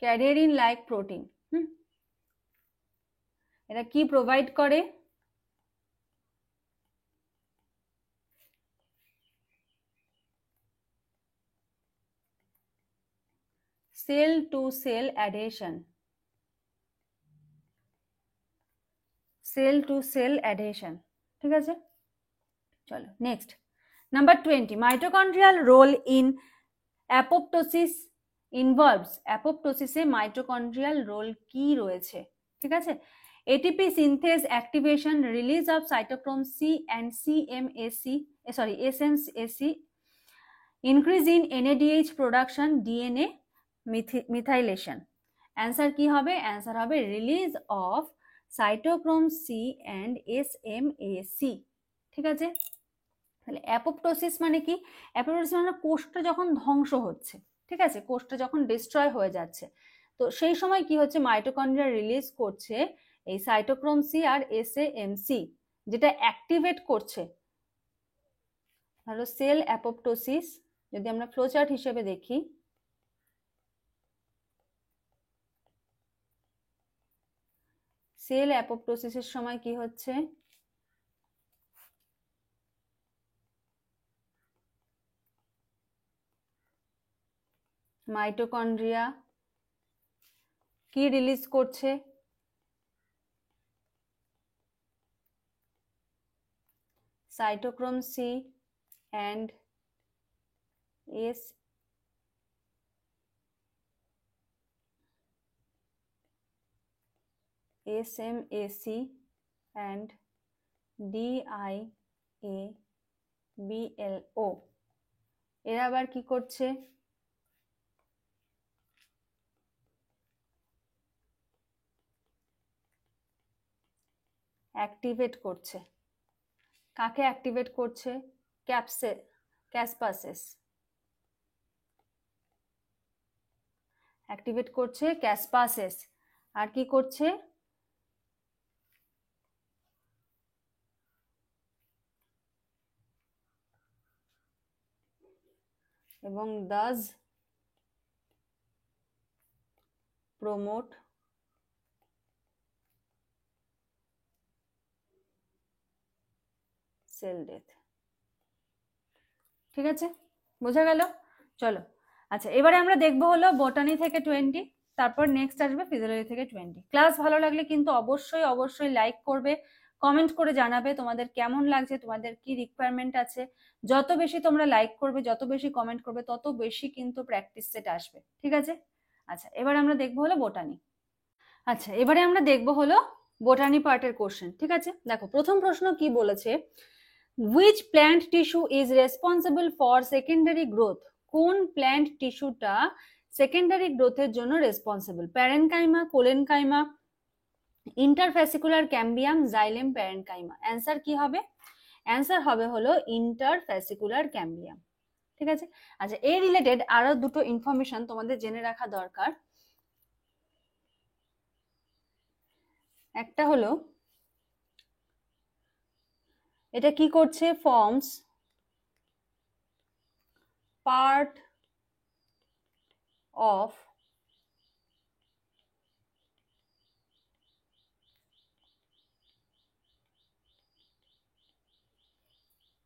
Cadherin like protein, এটা কি প্রোভাইড করে? Cell to cell adhesion. Cell to cell adhesion. ঠিক আছে, চলো next. Number 20, mitochondrial role in apoptosis involves. অ্যাপোপ্টোসিসে মাইটোকন্ড্রিয়াল রোল কি রয়েছে? ঠিক আছে, ATP synthase activation, release of cytochrome C and SMAC, increase in NADH production, DNA methylation। Answer কি হবে? অ্যান্সার হবে release of cytochrome C and SMAC। ঠিক আছে, তাহলে অ্যাপোপ্টোসিস মানে কি? অ্যাপোপ্টোসিস মানে কোষটা যখন ধ্বংস হচ্ছে, ঠিক আছে, কোষটা যখন ডিস্ট্রয় হয়ে যাচ্ছে, তো সেই সময় কি হচ্ছে? মাইটোকন্ড্রিয়া রিলিজ করছে এই সাইটোক্রোম সি আর SAMC, যেটা অ্যাক্টিভেট করছে। ধরো সেল অ্যাপোপ্টোসিস যদি আমরা ফ্লোচার্ট হিসেবে দেখি, সেল অ্যাপোপ্টোসিসের সময় কি হচ্ছে? মাইটোকন্ড্রিয়া কি রিলিজ করছে? Cytochrome C and SMAC and DIABLO। এরা আবার কি করছে? অ্যাক্টিভেট করছে। কাকে অ্যাক্টিভেট করছে? ক্যাসপাসেস অ্যাক্টিভেট করছে, ক্যাসপাসেস। আর কি করছে? এবং does promote সেল ডেথ। ঠিক আছে, বোঝা গেল? চলো, আচ্ছা এবারে আমরা দেখবো হলো বোটানি থেকে 20, তারপর নেক্সট আসবে ফিজিওলজি থেকে 20। ক্লাস ভালো লাগলে কিন্তু অবশ্যই অবশ্যই লাইক করবে, কমেন্ট করে জানাবে তোমাদের কেমন লাগছে, তোমাদের কি রিকোয়ারমেন্ট আছে। যত বেশি তোমরা লাইক করবে, যত বেশি কমেন্ট করবে, তত বেশি কিন্তু প্র্যাকটিস সেট আসবে। ঠিক আছে, আচ্ছা এবার আমরা দেখবো হলো বোটানি। আচ্ছা এবারে আমরা দেখবো হলো বোটানি পার্টের কোশ্চেন। ঠিক আছে, দেখো প্রথম প্রশ্ন কি বলেছে? Which plant tissue is responsible for secondary growth? কোন প্ল্যান্ট টিস্যুটা সেকেন্ডারি গ্রোথের জন্য responsible? Parenchyma, collenchyma, interfascicular cambium, xylem parenchyma. Answer কি হবে? অ্যান্সার হবে হলো ইন্টারফ্যাসিকুলার ক্যাম্বিয়াম। ঠিক আছে, আচ্ছা এই রিলেটেড আরো দুটো ইনফরমেশন তোমাদের জেনে রাখা দরকার। একটা হলো এটা কি করছে? Forms part of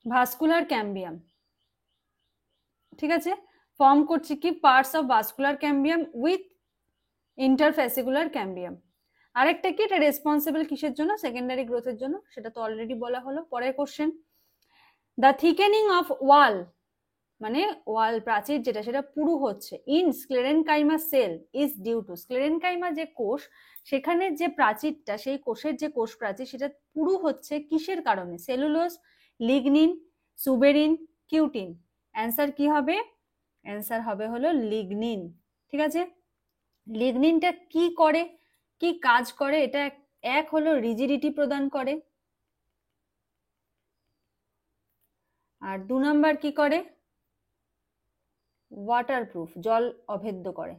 vascular cambium, ঠিক আছে, ফর্ম করছে কি parts of vascular cambium with interfascicular cambium. আরেকটা কি, এটা রেসপন্সিবল কিসের জন্য, সেকেন্ডারি গ্রোথের জন্য, সেটা তো অলরেডি বলা হলো। পরের question, the thickening of wall, মানে ওয়াল প্রাচীর যেটা সেটা পুরু হচ্ছে in sclerenchyma cell is due to, sclerenchyma যে কোষ সেখানে যে প্রাচীরটা, সেই কোষের যে কোষ প্রাচীর সেটা পুরু হচ্ছে কিসের কারণে, cellulose, lignin, suberin, cutin. Answer কি হবে, অ্যান্সার হবে হলো লিগনিন, ঠিক আছে। লিগনিনটা কি করে, কি কাজ করে, এটা এক হলো রিজিডিটি প্রদান করে, আর 2 নাম্বার কি করে, ওয়াটারপ্রুফ, জল অভেদ্য করে,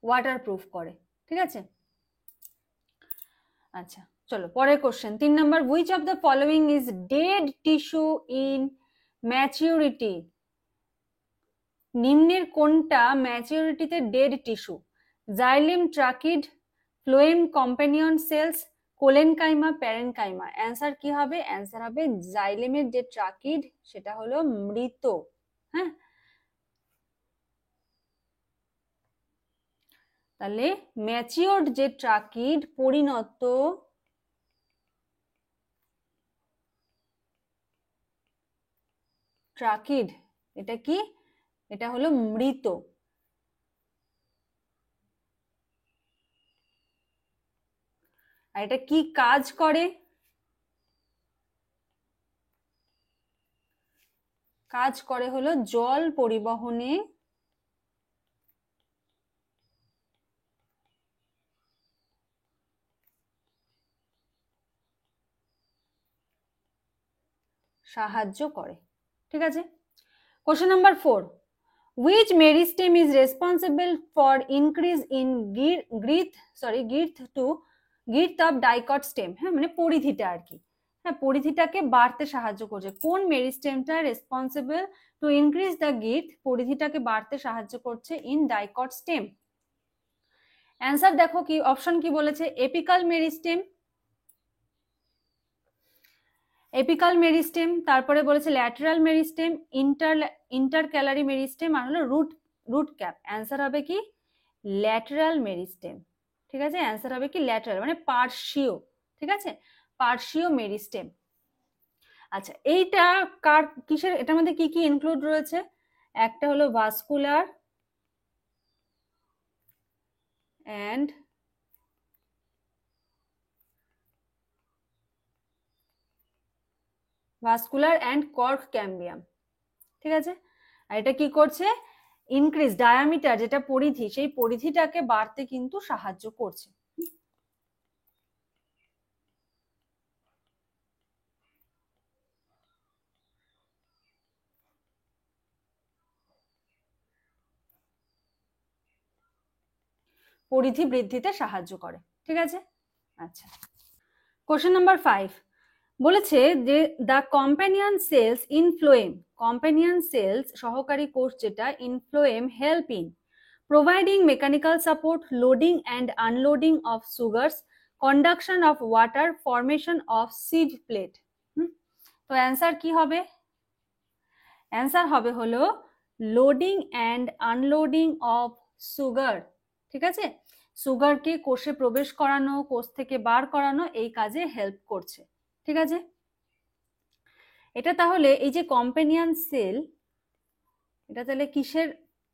ওয়াটারপ্রুফ করে, ঠিক আছে। আচ্ছা চলো পরের question 3 number, which of the following is dead tissue in maturity, নিম্নের কোনটা ম্যাচিউরিটিতে dead tissue, xylem, tracheid, phloem companion cells, collenchyma, parenchyma. Answer কি হবে, অ্যান্সার হবে জাইলেমের যে ট্রাকিড সেটা হলো মৃত, হ্যাঁ। তাহলে ম্যাচিওর্ড যে ট্রাকিড, পরিণত ট্রাকিড, এটা কি, এটা হলো মৃত। আর এটা কি কাজ করে, কাজ করে হলো জল পরিবহনে সাহায্য করে, ঠিক আছে। Question number 4, which meristem is responsible for increase in girth of dicot stem, হ্যাঁ মানে পরিধিটা আর কি, হ্যাঁ পরিধিটাকে বাড়তে সাহায্য করছে, কোন মেরিস্টেমটা রেসপন্সিবল টু ইনক্রিজ দ্য গির্থ, পরিধিটাকে বাড়তে সাহায্য করছে ইন ডাইকট স্টেম। অ্যান্সার দেখো কি, অপশন কি বলেছে, এপিকাল মেরিস্টেম, এপিকাল মেরিস্টেম, তারপরে বলেছে ল্যাটেরাল মেরিস্টেম, ইন্টারক্যালারি মেরিস্টেম, আর হলো রুট ক্যাপ। অ্যান্সার হবে কি ল্যাটেরাল মেরিস্টেম, ঠিক আছে। অ্যান্সার হবে কি ল্যাটেরাল মানে পার্শ্বীয়, ঠিক আছে, পার্শ্বীয় মেরিস্টেম। আচ্ছা এইটা কার কিসের, এটার মধ্যে কি কি ইনক্লুড রয়েছে, একটা হলো ভাস্কুলার অ্যান্ড কর্ক ক্যাম্বিয়াম, ঠিক আছে। আর এটা কি করছে, ইনক্রিজ ডায়ামিটার, যেটা পরিধি, সেই পরিধিটাকে বাড়তে কিন্তু সাহায্য করছে। পরিধি বৃদ্ধিতে সাহায্য করে, ঠিক আছে। আচ্ছা কোশ্চেন নাম্বার 5 বলেছে যে the companion cells in phloem, companion cells সহকারী কোষ যেটা in phloem help in providing mechanical support, loading and unloading of sugars, conduction of water, formation of sieve plate. তো অ্যান্সার কি হবে, অ্যান্সার হবে হলো loading and unloading of sugar, ঠিক আছে। সুগারকে কোষে প্রবেশ করানো, কোষ থেকে বার করানো, এই কাজে হেল্প করছে, ঠিক আছে। এটা তাহলে এই যে কম্প্যানিয়ন সেল, এটা তাহলে কিসের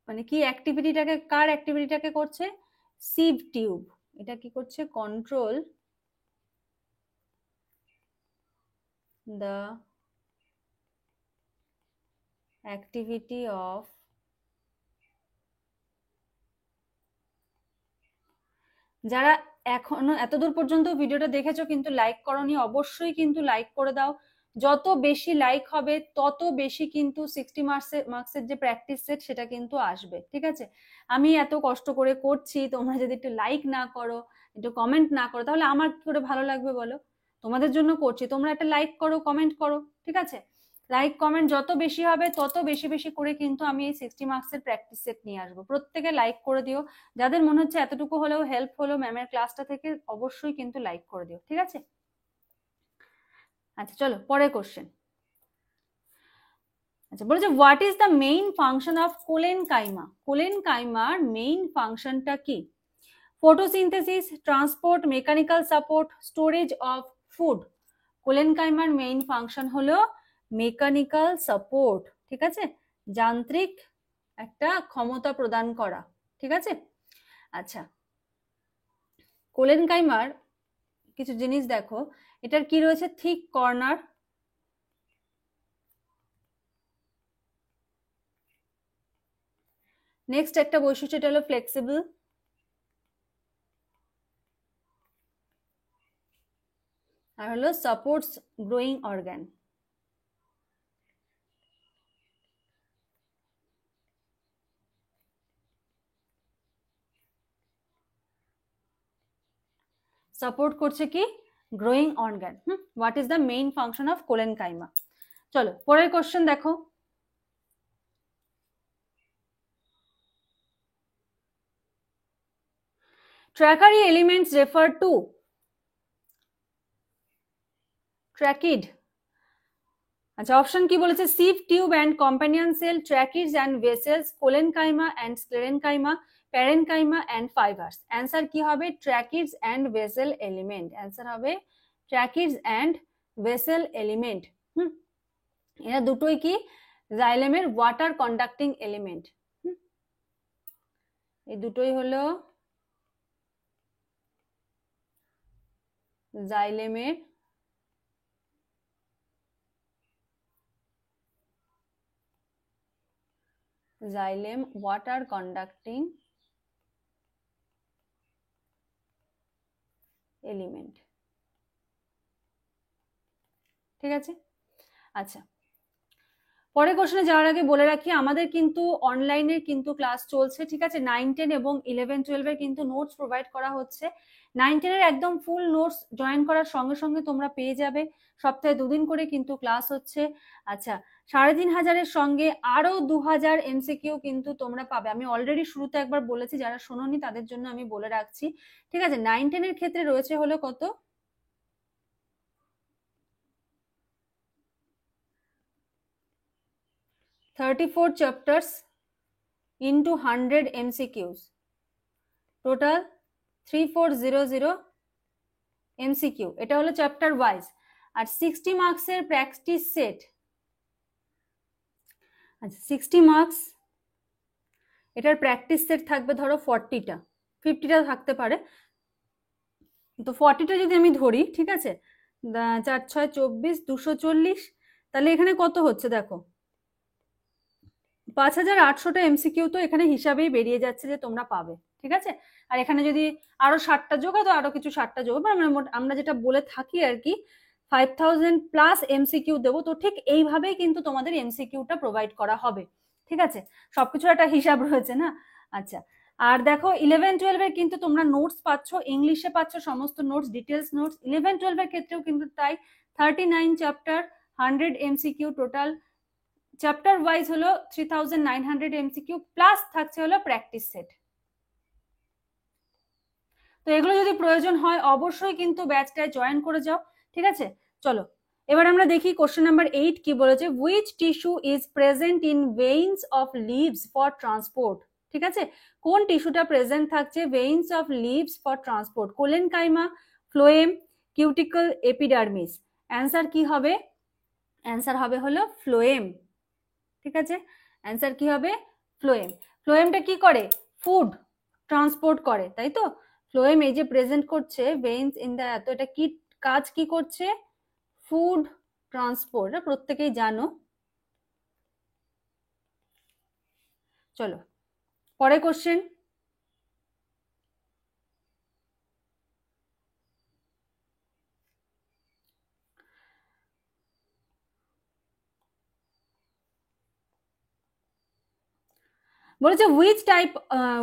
মানে কি অ্যাক্টিভিটিটাকে, কার অ্যাক্টিভিটিটাকে করছে, সিভ টিউব, এটা কি করছে, কন্ট্রোল দ্য অ্যাক্টিভিটি অফ যারা এখনো এতদূর পর্যন্ত ভিডিওটা দেখেছো কিন্তু লাইক করোনি, অবশ্যই কিন্তু লাইক করে দাও। যত বেশি লাইক হবে তত বেশি কিন্তু 60 মার্কসের যে প্র্যাকটিস সেট সেটা কিন্তু আসবে, ঠিক আছে। আমি এত কষ্ট করে করছি, তোমরা যদি একটু লাইক না করো, একটু কমেন্ট না করো, তাহলে আমার কি করে ভালো লাগবে বলো। তোমাদের জন্য করছি, তোমরা একটা লাইক করো, কমেন্ট করো, ঠিক আছে। লাইক কমেন্ট যত বেশি হবে তত বেশি বেশি করে কিন্তু আমি এই 60 মার্কসের প্র্যাকটিস সেট নিয়ে আসবো। প্রত্যেকে লাইক করে দিও, যাদের মনে হচ্ছে এতটুকু হলেও হেল্প হলো ম্যামের ক্লাসটা থেকে, অবশ্যই কিন্তু লাইক করে দিও, ঠিক আছে? আচ্ছা চলো পরের কোশ্চেন। আচ্ছা বলেছে what is the main function of collenchyma? কোলেনকাইমার মেইন ফাংশনটা কি? Photosynthesis, transport, mechanical support, storage of food. কোলেনকাইমার মেইন ফাংশন হলো মেকানিক্যাল সাপোর্ট, ঠিক আছে, যান্ত্রিক একটা ক্ষমতা প্রদান করা, ঠিক আছে? আচ্ছা কোলেনকাইমার কিছু জিনিস দেখো, এটার কি রয়েছে, থিক কর্নার, নেক্সট একটা বৈশিষ্ট্য এটা হলো ফ্লেক্সিবল, আর হলো সাপোর্টস গ্রোয়িং অর্গান। সাপোর্ট করছে কি, growing organ. What is the main function of collenchyma? চলো পরের কোশ্চেন দেখো। Tracheary elements refer to tracheid. আচ্ছা অপশন কি বলেছে, sieve tube and companion cell, tracheids and vessels, collenchyma and sclerenchyma, parenchyma and fibres. Answer কি হবে, tracheids and vessel element. Answer হবে tracheids and vessel element. এরা দুটোই কি, জাইলেমের ওয়াটার কন্ডাক্টিং এলিমেন্ট। এই দুটোই হলো জাইলেমের জাইলেম ওয়াটার কন্ডাক্টিং এলিমেন্ট, ঠিক আছে? আচ্ছা পরের কোশ্চেনে যাওয়ার আগে বলে রাখি, আমাদের কিন্তু অনলাইনের কিন্তু ক্লাস চলছে, ঠিক আছে? 9, 10 এবং 11, 12 এর কিন্তু নোটস প্রোভাইড করা হচ্ছে। 9, 10 এর একদম ফুল নোটস জয়েন করার সঙ্গে সঙ্গে তোমরা পেয়ে যাবে। সপ্তাহে 2 দিন করে কিন্তু ক্লাস হচ্ছে। আচ্ছা 3500 সঙ্গে আরো 2000 এমসিকিউ কিন্তু তোমরা পাবে। আমি অলরেডি শুরুতে একবার বলেছি, যারা শোনোনি তাদের জন্য আমি বলে রাখছি, ঠিক আছে? 9, 10 এর ক্ষেত্রে রয়েছে হলো কত, 34 chapters into 100 MCQs, total 3400 MCQ। এটা হলো চ্যাপ্টার ওয়াইজ। আর 60 মার্কসের প্র্যাকটিস সেট। আচ্ছা 60 মার্কস এটার প্র্যাকটিস সেট থাকবে ধরো 40টা, 50টা থাকতে পারে, তো 40টা যদি আমি ধরি, ঠিক আছে, 4 6 24 240, তাহলে এখানে কত হচ্ছে দেখো, 5800টা এমসিকিউ তো এখানে হিসাবেই বেরিয়ে যাচ্ছে যে তোমরা পাবে, ঠিক আছে? আর এখানে যদি আরো 60টা যোগ হয় তো আরো কিছু 60টা যোগ, আমরা যেটা বলে থাকি আর কি 5000 প্লাস এমসিকিউ দেবো, তো ঠিক এইভাবেই কিন্তু তোমাদের এমসিকিউটা প্রোভাইড করা হবে, ঠিক আছে? সবকিছুর একটা হিসাব রয়েছে না। আচ্ছা আর দেখো 11, 12 এর কিন্তু তোমরা নোটস পাচ্ছ, ইংলিশে পাচ্ছ সমস্ত নোটস, ডিটেলস নোটস। 11, 12 এর ক্ষেত্রেও কিন্তু তাই, 39 chapter, 100 MCQ total, chapter wise হলো 3900 এমসিকিউ প্লাস থাকছে হলো প্র্যাকটিস সেট। তো এগুলো যদি প্রয়োজন হয় অবশ্যই কিন্তু ব্যাচটায় জয়েন করে যাও, ঠিক আছে? চলো এবার আমরা দেখি কোশ্চেন নাম্বার 8 কি বলেছে, which tissue is present in veins of leaves for transport. ঠিক আছে, কোন টিস্যুটা প্রেজেন্ট থাকছে veins of leaves for transport, collenchyma, phloem, cuticle, epidermis. Answer কি হবে, অ্যান্সার হবে হলো ফ্লোয়েম, ঠিক আছে? অ্যান্সার কি হবে, ফ্লোয়েম। ফ্লোয়েমটা কি করে, ফুড ট্রান্সপোর্ট করে, তাই তো? ফ্লোয়েম এই যে প্রেজেন্ট করছে ভেইনস ইন দ্য, তো এটা কি কাজ কি করছে, ফুড ট্রান্সপোর্ট, প্রত্যেকেই জানো। চলো পরে কোশ্চেন, বলেছে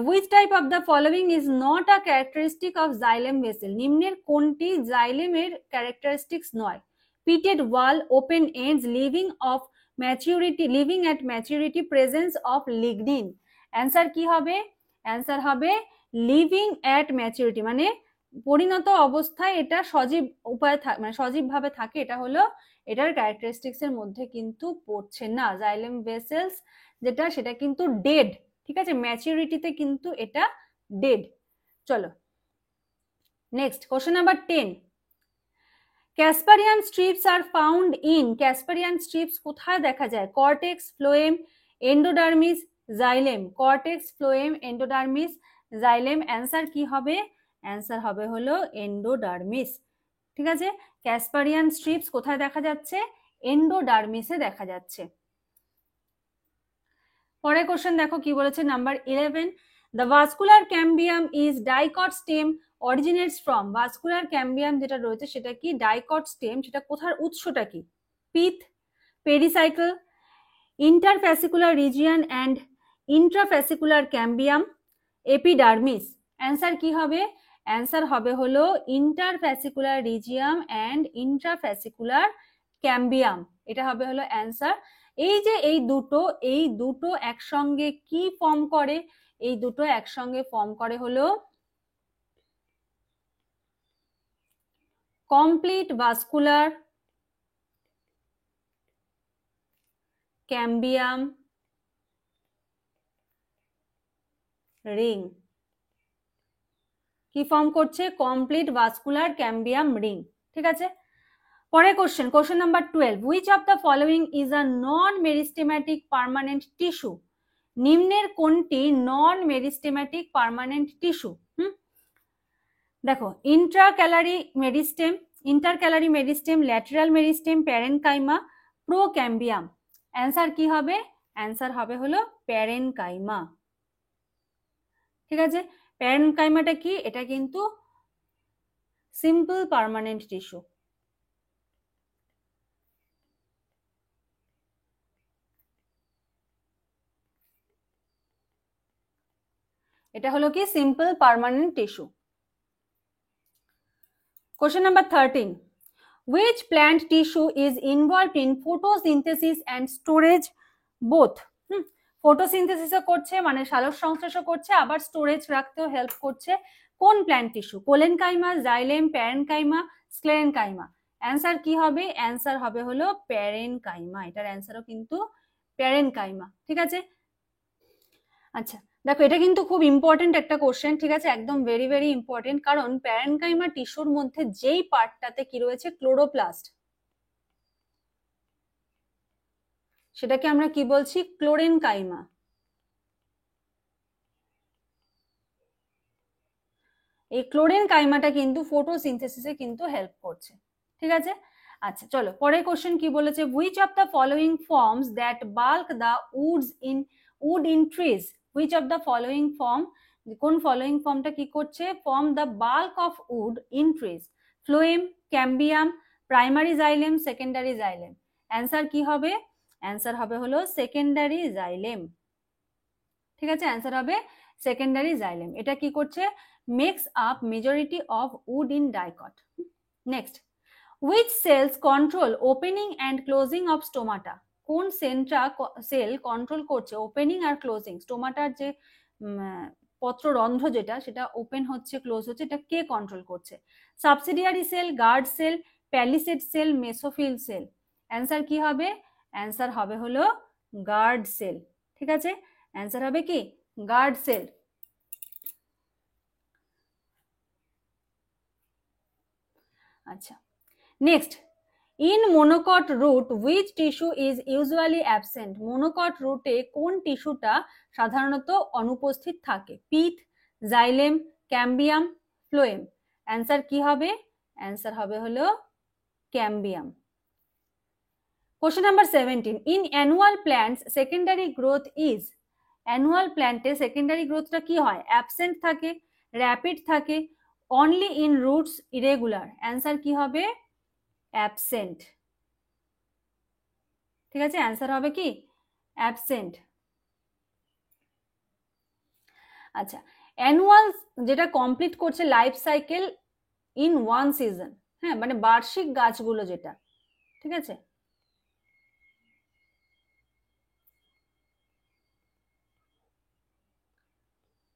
which type of the following is not a characteristic of xylem vessel, নিম্নের কোনটি জাইলেমের ক্যারেক্টারিস্টিক্স নয়, pitted wall, open ends, leaving of maturity, leaving at maturity presence of lignin. Answer কি হবে? অ্যান্সার হবে লিভিং অ্যাট ম্যাচিউরিটি, মানে পরিণত অবস্থায় এটা সজীব উপায়ে মানে সজীব ভাবে থাকে, এটা হলো এটার ক্যারেক্টারিস্টিক্স এর মধ্যে কিন্তু পড়ছে না। জাইলেম ভেসেলস যেটা সেটা কিন্তু ডেড, ঠিক আছে, ম্যাচিউরিটিতে কিন্তু এটা ডেড। চলো next question number 10। Casparian strips are found in, Casparian strips কোথায় দেখা যায়? Cortex, phloem, endodermis, xylem. Cortex, phloem, endodermis, xylem. Answer কি হবে? অ্যান্সার হবে হলো এন্ডোডার্মিস। ঠিক আছে, ক্যাসপারিয়ান স্ট্রিপস কোথায় দেখা যাচ্ছে? এন্ডোডার্মিসে দেখা যাচ্ছে। পরের কোশ্চেন দেখো কি বলেছে, number 11। The vascular cambium is dicot stem originates from. Vascular cambium যেটা রয়েছে সেটা কি? Dicot stem. সেটা কোথার উৎসটা কি? Pith, pericycle, interfascicular region and intrafascicular cambium, epidermis. Answer কি হবে? অ্যান্সার হবে হলো ইন্টারফ্যাসিকুলার রিজিয়াম অ্যান্ড ইন্ট্রাফ্যাসিকুলার ক্যাম্বিয়াম, এটা হবে হলো অ্যান্সার। এই যে এই দুটো একসঙ্গে কি ফর্ম করে? এই দুটো একসঙ্গে ফর্ম করে হলো কমপ্লিট ভাস্কুলার ক্যাম্বিয়াম রিং। কি ফর্ম করছে? Complete vascular cambium ring. ঠিক আছে, পরের question, question number 12। Which of the following is a non meristematic permanent tissue? নিম্নের কোনটি নন মেরিস্টেম্যাটিক পার্মানেন্ট টিস্যু? দেখো, intercalary meristem, intercalary meristem, lateral meristem, parenchyma, procambium. Answer কি হবে? Answer হবে হলো প্যারেনকাইমা। ঠিক আছে, প্যারেনকাইমাটা কি? এটা কিন্তু সিম্পল পার্মানেন্ট টিস্যু। এটা হলো কি? Simple permanent tissue. Question number 13. Which plant tissue is involved in photosynthesis and storage both? ফটোসিনথেসিসও করছে, মানে সালোক সংশ্লেষও করছে, আবার স্টোরেজ রাখতেও হেল্প করছে। কোন plant tissue? Collenchyma, xylem, parenchyma, sclerenchyma. Answer কি হবে? অ্যান্সার হবে হলো প্যারেনকাইমা। এটার অ্যান্সারও কিন্তু প্যারেনকাইমা। ঠিক আছে, আচ্ছা দেখো, এটা কিন্তু খুব ইম্পর্টেন্ট একটা কোশ্চেন। ঠিক আছে, একদম ভেরি ভেরি ইম্পর্টেন্ট, কারণ প্যারেনকাইমা টিস্যুর মধ্যে যেই পার্টটাতে কি রয়েছে? ক্লোরোপ্লাস্ট, সেটাকে আমরা কি বলছি? ক্লোরেনকাইমা। এই ক্লোরেনকাইমাটা কিন্তু ফটোসিনথেসিসে কিন্তু হেল্প করছে। ঠিক আছে, আচ্ছা চলো পরের কোশ্চেন কি বলেছে। Which of the following forms that bulk the wood in trees? Which of the following form, কোন ফলোইং ফর্মটা কি করছে? Form the bulk of wood in trees. Phloem, ক্যাম্বিয়াম, primary xylem, secondary xylem. Answer কি হবে? Answer হবে হলো secondary xylem. ঠিক আছে, অ্যান্সার হবে সেকেন্ডারি জাইলেম। এটা কি করছে? Makes up majority of wood in dicot. Next, which cells control opening and closing of stomata? কোন সেল কন্ট্রোল করছে ওপেনিং আর ক্লোজিং? স্টোমাটার যে পত্ররন্ধ্র যেটা, সেটা ওপেন হচ্ছে ক্লোজ হচ্ছে, এটা কে কন্ট্রোল করছে? Subsidiary cell, guard cell, palisade cell, mesophyll cell. Answer কি হবে? অ্যান্সার হবে হলো গার্ড সেল। ঠিক আছে, অ্যান্সার হবে কি? Guard cell. আচ্ছা next, in monocot root which tissue is usually absent? Monocot রুটে কোন টিস্যুটা সাধারণত অনুপস্থিত থাকে? Pith, xylem, cambium, phloem. Answer কি হবে? অ্যান্সার হবে হলো cambium. Question number 17। In annual plants secondary growth is? Annual প্ল্যান্টে সেকেন্ডারি গ্রোথটা কি হয়? অ্যাবসেন্ট থাকে, র্যাপিড থাকে, only in roots, irregular. Answer কি হবে? অ্যাবসেন্ট। ঠিক আছে, অ্যান্সার হবে কি? অ্যাবসেন্ট। আচ্ছা, অ্যানুয়াল যেটা কমপ্লিট করছে life cycle in one season, হ্যাঁ, মানে বার্ষিক গাছগুলো যেটা। ঠিক আছে,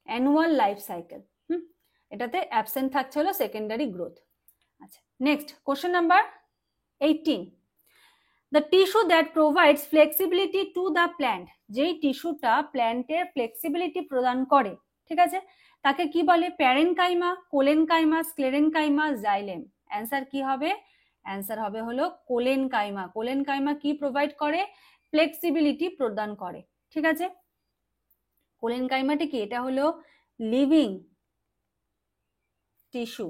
অ্যানুয়াল লাইফ সাইকেল। এটাতে অ্যাবসেন্ট থাকছে হলো সেকেন্ডারি গ্রোথ। আচ্ছা, next question number 18, the tissue that provides flexibility to the plant, যেই টিস্যুটা প্ল্যান্টের ফ্লেক্সিবিলিটি প্রদান করে, ঠিক আছে, তাকে কি বলে? Parenchyma, collenchyma, sclerenchyma, xylem. Answer কি হবে? অ্যান্সার হবে হলো কোলেনকাইমা। কোলেনকাইমা কি প্রোভাইড করে? ফ্লেক্সিবিলিটি প্রদান করে, ঠিক আছে। কোলেনকাইমাটা কি? এটা হলো living tissue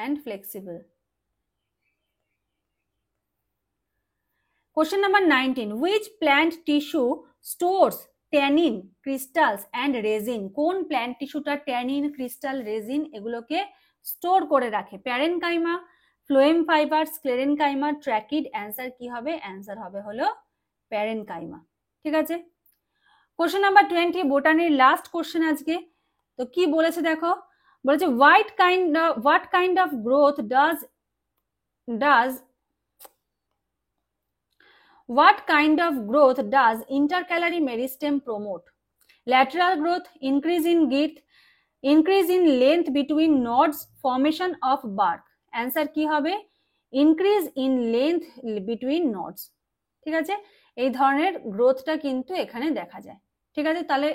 and flexible. Question number 19, which plant tissue stores tannin, crystals and resin? কোন প্ল্যান্ট টিস্যুটা ট্যানিন, ক্রিস্টাল, রেজিন এগুলোকে স্টোর করে রাখে? Parenchyma, phloem fibre, sclerenchyma, tracheid. Answer কি হবে? অ্যান্সার হবে হলো প্যারেনকাইমা, ঠিক আছে। কোশ্চেন নাম্বার 20, বোটানির লাস্ট কোশ্চেন আজকে। তো কি বলেছে দেখো, বলেছে what kind of growth what kind of growth does intercalary meristem promote? Lateral growth, increase in width, increase in length between nodes, formation of bark. Answer কি হবে? increase in length between nodes, ঠিক আছে। এই ধরনের গ্রোথটা কিন্তু এখানে দেখা যায়, ঠিক আছে। তাহলে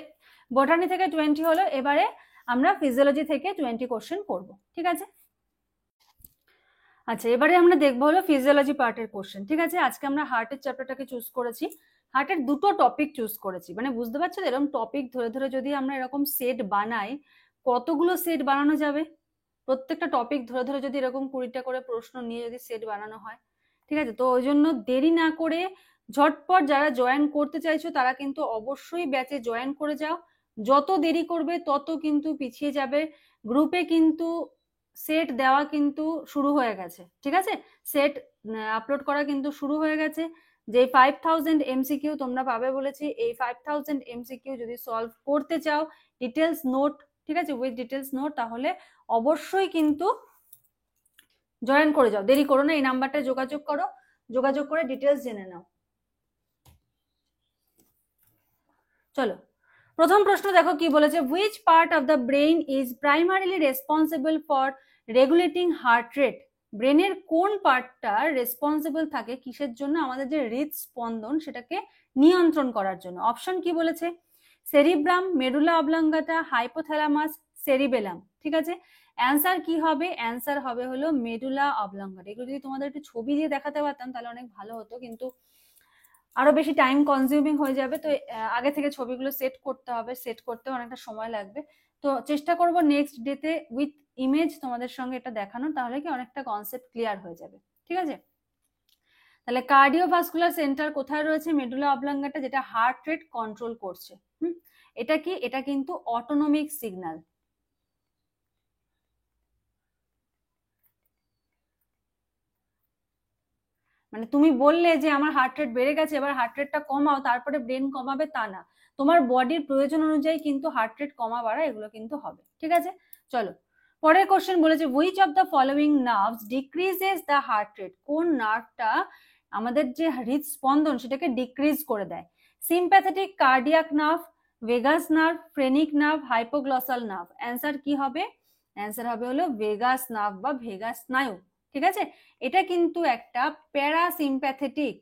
বোটানি থেকে 20 হলো, এবারে আমরা ফিজিওলজি থেকে 20 কোশ্চেন করব, ঠিক আছে। আচ্ছা, এবারে আমরা দেখবো হলো ফিজিওলজি পার্টের কোশ্চেন, ঠিক আছে। আজকে আমরা হার্টের চ্যাপ্টারটাকে চুজ করেছি, হার্টের দুটো টপিক চুজ করেছি, মানে বুঝতে পারছো এরকম টপিক ধরে ধরে যদি আমরা এরকম সেট বানাই, কতগুলো সেট বানানো যাবে? প্রত্যেকটা টপিক ধরে ধরে যদি এরকম 20টা করে প্রশ্ন নিয়ে যদি সেট বানানো হয়, ঠিক আছে। তো ওই জন্য দেরি না করে ঝটপট যারা জয়েন করতে চাইছো তারা কিন্তু অবশ্যই ব্যাচে জয়েন করে যাও। যত দেরি করবে তত কিন্তু পিছিয়ে যাবে। গ্রুপে কিন্তু সেট দেওয়া কিন্তু শুরু হয়ে গেছে, ঠিক আছে। সেট আপলোড করা কিন্তু শুরু হয়ে গেছে। যে 5000 এমসিকিউ তোমরা পাবে বলেছি, এই 5000 এমসিকিউ যদি সলভ করতে চাও ডিটেলস নোট, ঠিক আছে, উইথ ডিটেলস নোট, তাহলে অবশ্যই কিন্তু জয়েন করে যাও, দেরি করো না, এই নাম্বারটা যোগাযোগ করো, যোগাযোগ করে ডিটেলস জেনে নাও। চলো, প্রথম প্রশ্ন দেখো কি বলেছে, which part of the brain is primarily responsible for regulating heart rate? ব্রেনের কোন পার্টটা রেসপন্সিবল থাকে কিসের জন্য? আমাদের যে হৃদস্পন্দন সেটাকে নিয়ন্ত্রণ করার জন্য। অপশন কি বলেছে? Cerebrum, medulla oblongata, hypothalamus, cerebellum, ঠিক আছে। অ্যান্সার কি হবে? অ্যান্সার হবে হলো মেডুলা অবলাঙ্গাটা। এগুলো যদি তোমাদের একটু ছবি দিয়ে দেখাতে পারতাম তাহলে অনেক ভালো হতো, কিন্তু আরো বেশি টাইম কনজিউমিং হয়ে যাবে। তো আগে থেকে ছবিগুলো সেট করতে হবে, সেট করতে অনেকটা সময় লাগবে। তো চেষ্টা করব নেক্সট ডেতে উইথ ইমেজ তোমাদের সঙ্গে এটা দেখানো, তাহলে কি অনেকটা কনসেপ্ট ক্লিয়ার হয়ে যাবে, ঠিক আছে। তাহলে কার্ডিওভাস্কুলার সেন্টার কোথায় রয়েছে? মেডুলা অবলাঙ্গাটা, যেটা হার্ট রেট কন্ট্রোল করছে। এটা কি? এটা কিন্তু অটোনমিক সিগন্যাল। মানে তুমি বললে যে আমার হার্ট রেট বেড়ে গেছে, এবার হার্ট রেটটা কমাও, তারপরে ব্রেন কমাবে, তা না। তোমার বডির প্রয়োজন অনুযায়ী কিন্তু হার্ট রেট কমা বাড়া এগুলো কিন্তু হবে, ঠিক আছে। চলো, পরের কোশ্চেন বলেছে, which of the following nerves decreases the heart rate? কোন নার্ভটা আমাদের যে হৃদস্পন্দন সেটাকে ডিক্রিজ করে দেয়? Sympathetic cardiac nerve, vagus nerve, phrenic nerve, হাইপোগ্লসাল nerve. Answer কি হবে? অ্যান্সার হবে হলো ভেগাস নার্ভ বা ভেগাস স্নায়ু, ঠিক আছে। এটা কিন্তু একটা প্যারাসিম্প্যাথেটিক,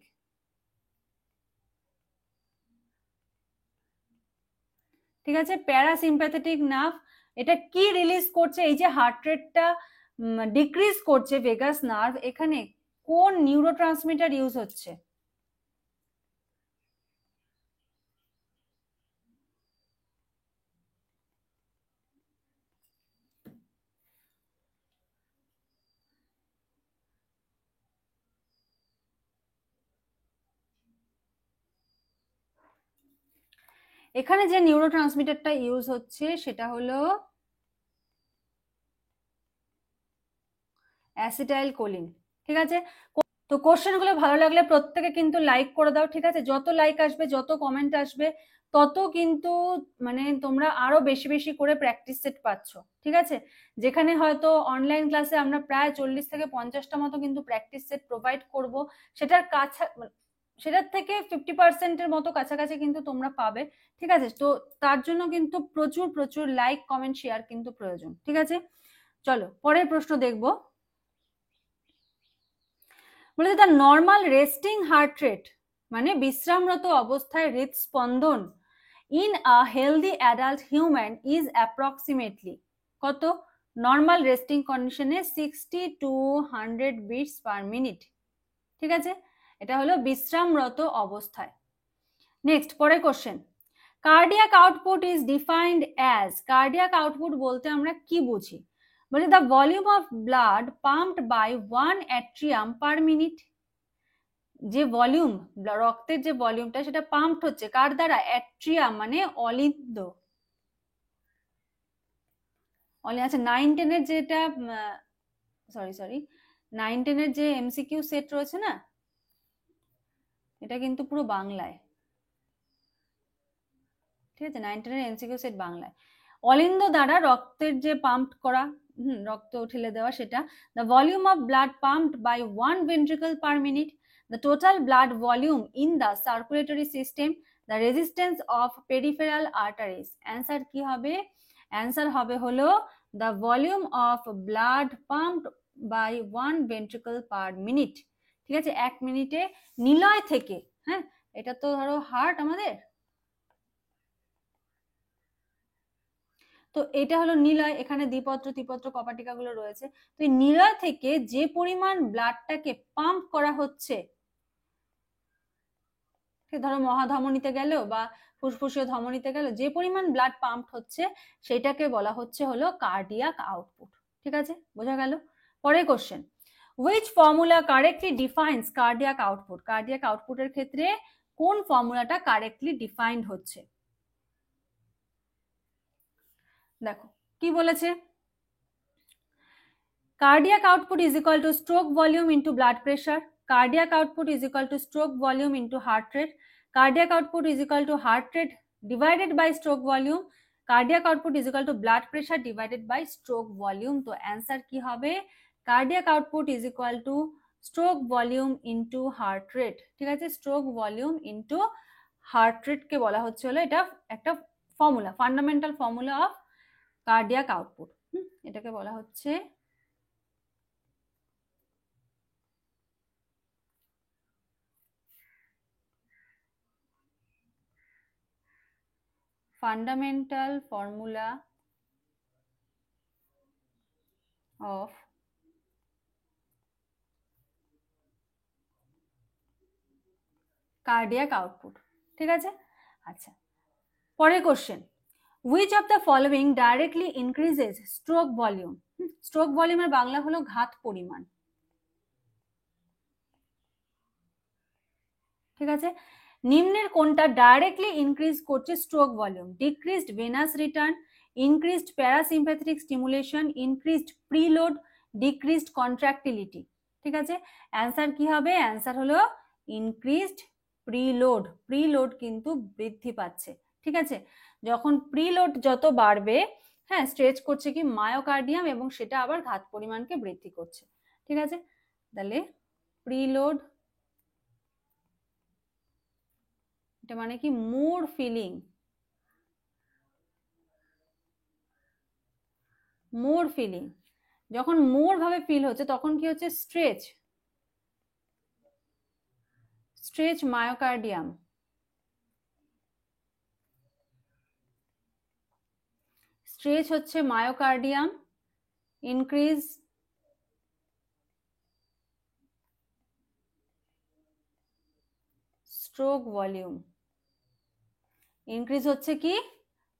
ঠিক আছে, প্যারাসিম্প্যাথেটিক নার্ভ। এটা কি রিলিজ করছে? এই যে হার্ট রেটটা ডিক্রিজ করছে ভেগাস নার্ভ, এখানে কোন নিউরোট্রান্সমিটার ইউজ হচ্ছে? এখানে যে নিউরোট্রান্সমিটারটা ইউজ হচ্ছে সেটা হলো অ্যাসিটাইলকোলিন, ঠিক আছে। তো কোশ্চেন গুলো ভালো লাগলে প্রত্যেকে কিন্তু লাইক করে দাও, ঠিক আছে। যত লাইক আসবে, যত কমেন্ট আসবে, তত কিন্তু মানে তোমরা আরো বেশি বেশি করে প্র্যাকটিস সেট পাচ্ছ, ঠিক আছে। যেখানে হয়তো অনলাইন ক্লাসে আমরা প্রায় 40 থেকে 50টা মতো কিন্তু প্র্যাকটিস সেট প্রোভাইড করব, সেটার কাছে সেটার থেকে 50%-এর মতো কাছাকাছি কিন্তু তোমরা পাবে। ঠিক আছে, তো তার জন্য কিন্তু প্রচুর প্রচুর লাইক কমেন্ট শেয়ার কিন্তু প্রয়োজন। ঠিক আছে, চলো পরের প্রশ্ন দেখব। বলেছে the normal resting heart rate, মানে বিশ্রামরত অবস্থায় হৃদস্পন্দন in a healthy adult human is approximately কত? নর্মাল রেস্টিং কন্ডিশনে 60 to 100 বিটস পার মিনিট। ঠিক আছে, এটা হলো বিশ্রামরত অবস্থায়। নেক্সট, পরের question, cardiac output is defined as, cardiac output বলতে আমরা কি বুঝি? বলে the volume of blood pumped by 1 atrium per minute, যে ভলিউম, রক্তের যে ভলিউমটা সেটা পাম্পড হচ্ছে কার দ্বারা? অ্যাট্রিয়াম মানে অলিন্দ। আচ্ছা 9-10-এর যেটা, সরি 9-10-এর যে এমসিকিউ সেট রয়েছে না, এটা কিন্তু পুরো বাংলায়। ঠিক আছে, 9-10-এর এমসিকিউ সেট বাংলায়। অলিন্দ দ্বারা রক্তের যে পাম্প করা, রক্ত ঠেলে দেওয়া, সেটা the volume of blood pumped by 1 ventricle per minute, the total blood volume in the circulatory system, the resistance of peripheral arteries. Answer কি হবে? অ্যান্সার হবে হলো the volume of blood pumped by 1 ventricle per minute. ঠিক আছে, 1 মিনিটে নিলয় থেকে, হ্যাঁ এটা তো ধরো হার্ট আমাদের, তো এটা হলো নিলয়, এখানে দ্বিপত্র ত্রিপত্র কপাটিকা গুলো রয়েছে। তো এই নিলয় থেকে যে পরিমাণ ব্লাডটাকে পাম্প করা হচ্ছে, ধরো মহাধমনীতে গেল বা ফুসফুসীয় ধমনীতে গেল, যে পরিমাণ ব্লাড পাম্প হচ্ছে সেটাকে বলা হচ্ছে হলো কার্ডিয়াক আউটপুট। ঠিক আছে, বোঝা গেল? পরের question, which formula correctly defines cardiac output, cardiac আউটপুটের ক্ষেত্রে কোন ফর্মুলাটা কারেক্টলি ডিফাইন্ড হচ্ছে? দেখো কি বলেছে, cardiac output is equal to stroke volume into blood pressure, cardiac output is equal to stroke volume into heart rate, cardiac output is equal to heart rate divided by stroke volume, cardiac output is equal to blood pressure divided by stroke volume। তো answer কি হবে? cardiac output is equal to stroke volume into heart rate। ঠিক আছে, stroke volume into heart rate কে বলা হচ্ছে হলো, এটা একটা formula, fundamental formula of cardiac output. এটাকে বলা হচ্ছে fundamental formula of cardiac output। ঠিক আছে, আচ্ছা পরের question, which of the following directly increases stroke volume? stroke volume এর বাংলা হলো ঘাত পরিমাণ। ঠিক আছে, নিম্নের কোনটা ডাইরেক্টলি ইনক্রিজ করছে stroke volume? Decreased venous return, increased parasympathetic stimulation, increased preload, decreased contractility. ঠিক আছে, অ্যান্সার কি হবে? অ্যান্সার হলো ইনক্রিজড প্রিলোড। প্রিলোড কিন্তু বৃদ্ধি পাচ্ছে। ঠিক আছে, যখন প্রিলোড যত বাড়বে, হ্যাঁ স্ট্রেচ করছে কি মায়োকার্ডিয়াম, এবং সেটা আবার ঘাত পরিমাণকে বৃদ্ধি করছে। ঠিক আছে, তাহলে প্রিলোড এটা মানে কি? মোর ফিলিং, মোর ফিলিং, যখন মোর ভাবে ফিল হচ্ছে তখন কি হচ্ছে? স্ট্রেচ, স্ট্রেচ মায়োকার্ডিয়াম, স্ট্রেচ হচ্ছে myocardium, increase stroke volume, increase হচ্ছে কি?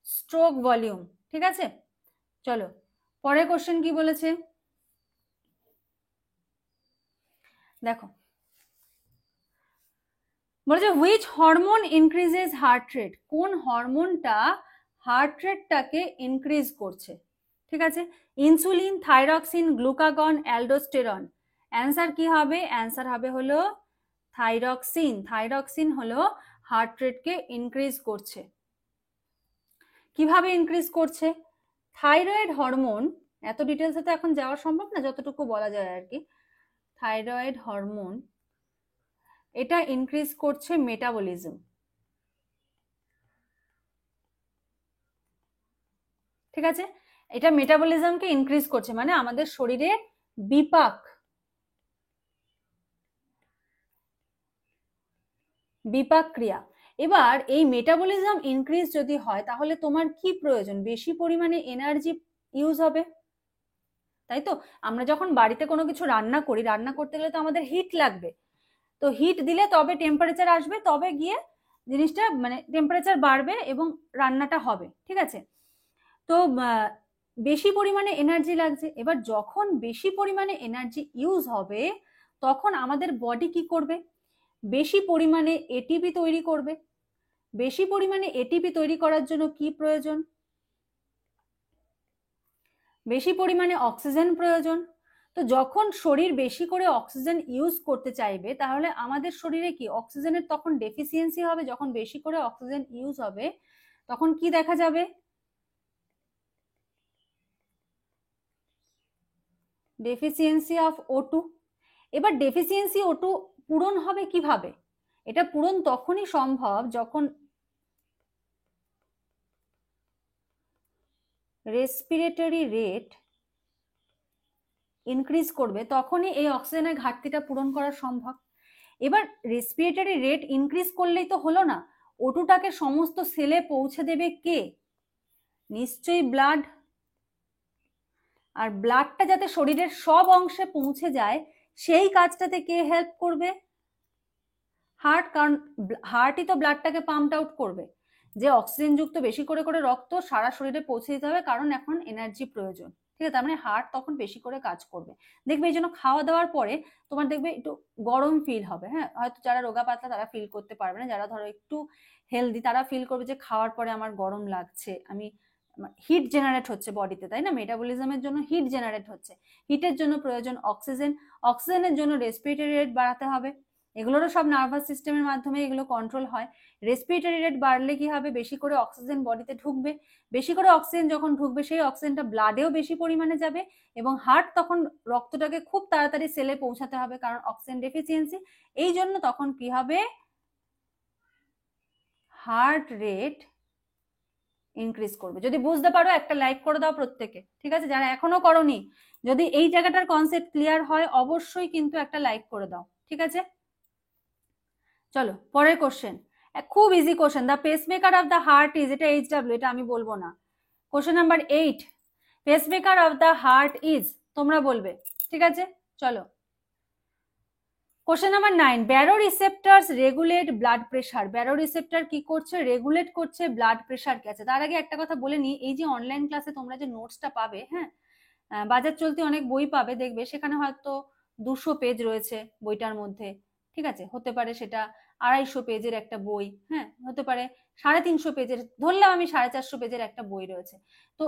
Stroke volume. ঠিক আছে, চলো পরের কোশ্চেন কি বলেছে দেখো, বলেছে which hormone increases heart rate, কোন হরমোনটা হার্ট রেটটাকে ইনক্রিজ করছে? ঠিক আছে, insulin, thyroxine, glucagon, aldosterone. Answer কি হবে? অ্যান্সার হবে হলো থাইরক্সিন। থাইরক্সিন হলো হার্ট রেটকে ইনক্রিজ করছে। কিভাবে ইনক্রিজ করছে? থাইরয়েড হরমোন, এত ডিটেলসে তো এখন যাওয়া সম্ভব না, যতটুকু বলা যায় আর কি। থাইরয়েড হরমোন এটা ইনক্রিজ করছে মেটাবলিজম, ঠিক আছে? এটা মেটাবলিজমকে ইনক্রিজ করছে, মানে আমাদের শরীরে বিপাক বিপাক ক্রিয়া। এবার এই মেটাবলিজম ইনক্রিজ যদি হয় তাহলে তোমার কি প্রয়োজন? বেশি পরিমাণে এনার্জি ইউজ হবে, তাই তো? আমরা যখন বাড়িতে কোনো কিছু রান্না করি, রান্না করতে গেলে তো আমাদের হিট লাগবে, তো হিট দিলে তবে টেম্পারেচার আসবে, তবে গিয়ে জিনিসটা মানে টেম্পারেচার বাড়বে এবং রান্নাটা হবে, ঠিক আছে? তো বেশি পরিমাণে এনার্জি লাগছে। এবার যখন বেশি পরিমাণে এনার্জি ইউজ হবে তখন আমাদের বডি কি করবে? বেশি পরিমাণে এটিপি তৈরি করবে। বেশি পরিমাণে এটিপি তৈরি করার জন্য কি প্রয়োজন? বেশি পরিমাণে অক্সিজেন প্রয়োজন। তো যখন শরীর বেশি করে অক্সিজেন ইউজ করতে চাইবে তাহলে আমাদের শরীরে কি অক্সিজেনের তখন ডেফিসিয়েন্সি হবে। যখন বেশি করে অক্সিজেন ইউজ হবে তখন কি দেখা যাবে? Deficiency of O2। এবার ডেফিসিয়েন্সি O2 পূরণ হবে কিভাবে? এটা পূরণ তখনই সম্ভব যখন রেসপিরেটরি রেট ইনক্রিজ করবে, তখনই এই অক্সিজেনের ঘাটতিটা পূরণ করা সম্ভব। এবার রেসপিরেটরি রেট ইনক্রিজ করলেই তো হলো না, O2টাকে সমস্ত সেলে পৌঁছে দেবে কে? নিশ্চয়ই ব্লাড। আর ব্লাডটা যাতে শরীরের সব অংশে পৌঁছে যায় সেই কাজটাতে কে হেল্প করবে? হার্ট, কারণ হার্টই তো ব্লাডটাকে পাম্প আউট করবে। যে অক্সিজেন যুক্ত বেশি করে করে রক্ত সারা শরীরে পৌঁছে দিতে হবে, কারণ এখন এনার্জি প্রয়োজন, ঠিক আছে? তার মানে হার্ট তখন বেশি করে কাজ করবে। দেখবে এই জন্য খাওয়া দাওয়ার পরে তোমার দেখবে একটু গরম ফিল হবে, হ্যাঁ? হয়তো যারা রোগা পাতলা তারা ফিল করতে পারবে না, যারা ধরো একটু হেলদি তারা ফিল করবে যে খাওয়ার পরে আমার গরম লাগছে, আমি হিট জেনারেট হচ্ছে বডিতে, তাই না? মেটাবলিজমের জন্য হিট জেনারেট হচ্ছে, হিটের জন্য প্রয়োজন অক্সিজেন, অক্সিজেনের জন্য রেসপিরেটরি রেট বাড়াতে হবে। এগুলোরও সব নার্ভাস সিস্টেমের মাধ্যমে এগুলো কন্ট্রোল হয়। রেসপিরেটরি রেট বাড়লে কি হবে? বেশি করে অক্সিজেন বডিতে ঢুকবে, বেশি করে অক্সিজেন যখন ঢুকবে সেই অক্সিজেনটা ব্লাডেও বেশি পরিমাণে যাবে এবং হার্ট তখন রক্তটাকে খুব তাড়াতাড়ি সেলে পৌঁছাতে হবে, কারণ অক্সিজেন ডেফিসিয়েন্সি। এই জন্য তখন কি হবে? হার্ট রেট ইনক্রিজ করবে। যদি বুঝতে পারো একটা লাইক করে দাও প্রত্যেকে, ঠিক আছে? যারা এখনো করোনি, যদি এই জায়গাটার কনসেপ্ট ক্লিয়ার হয় অবশ্যই কিন্তু একটা লাইক করে দাও, ঠিক আছে? চলো পরের কোশ্চেন, খুব easy question. The pacemaker of the heart is, এটা HW, এটা আমি বলবো না। Question number 8, pacemaker of the heart is, তোমরা বলবে, ঠিক আছে? চলো question number 9, baroreceptors regulate blood pressure. Baroreceptor কি করছে? রেগুলেট করছে ব্লাড প্রেশার কে আছে। তার আগে একটা কথা বলে নিই, এই যে অনলাইন ক্লাসে তোমরা যে নোটসটা পাবে, হ্যাঁ, বাজার চলতি অনেক বই পাবে, দেখবে সেখানে হয়তো 200 পেজ রয়েছে বইটার মধ্যে, ঠিক আছে? হতে পারে সেটা 250 পেজের একটা বই, হ্যাঁ, হতে পারে 350 পেজের, ধরলাম আমি 450 পেজের একটা বই রয়েছে। তো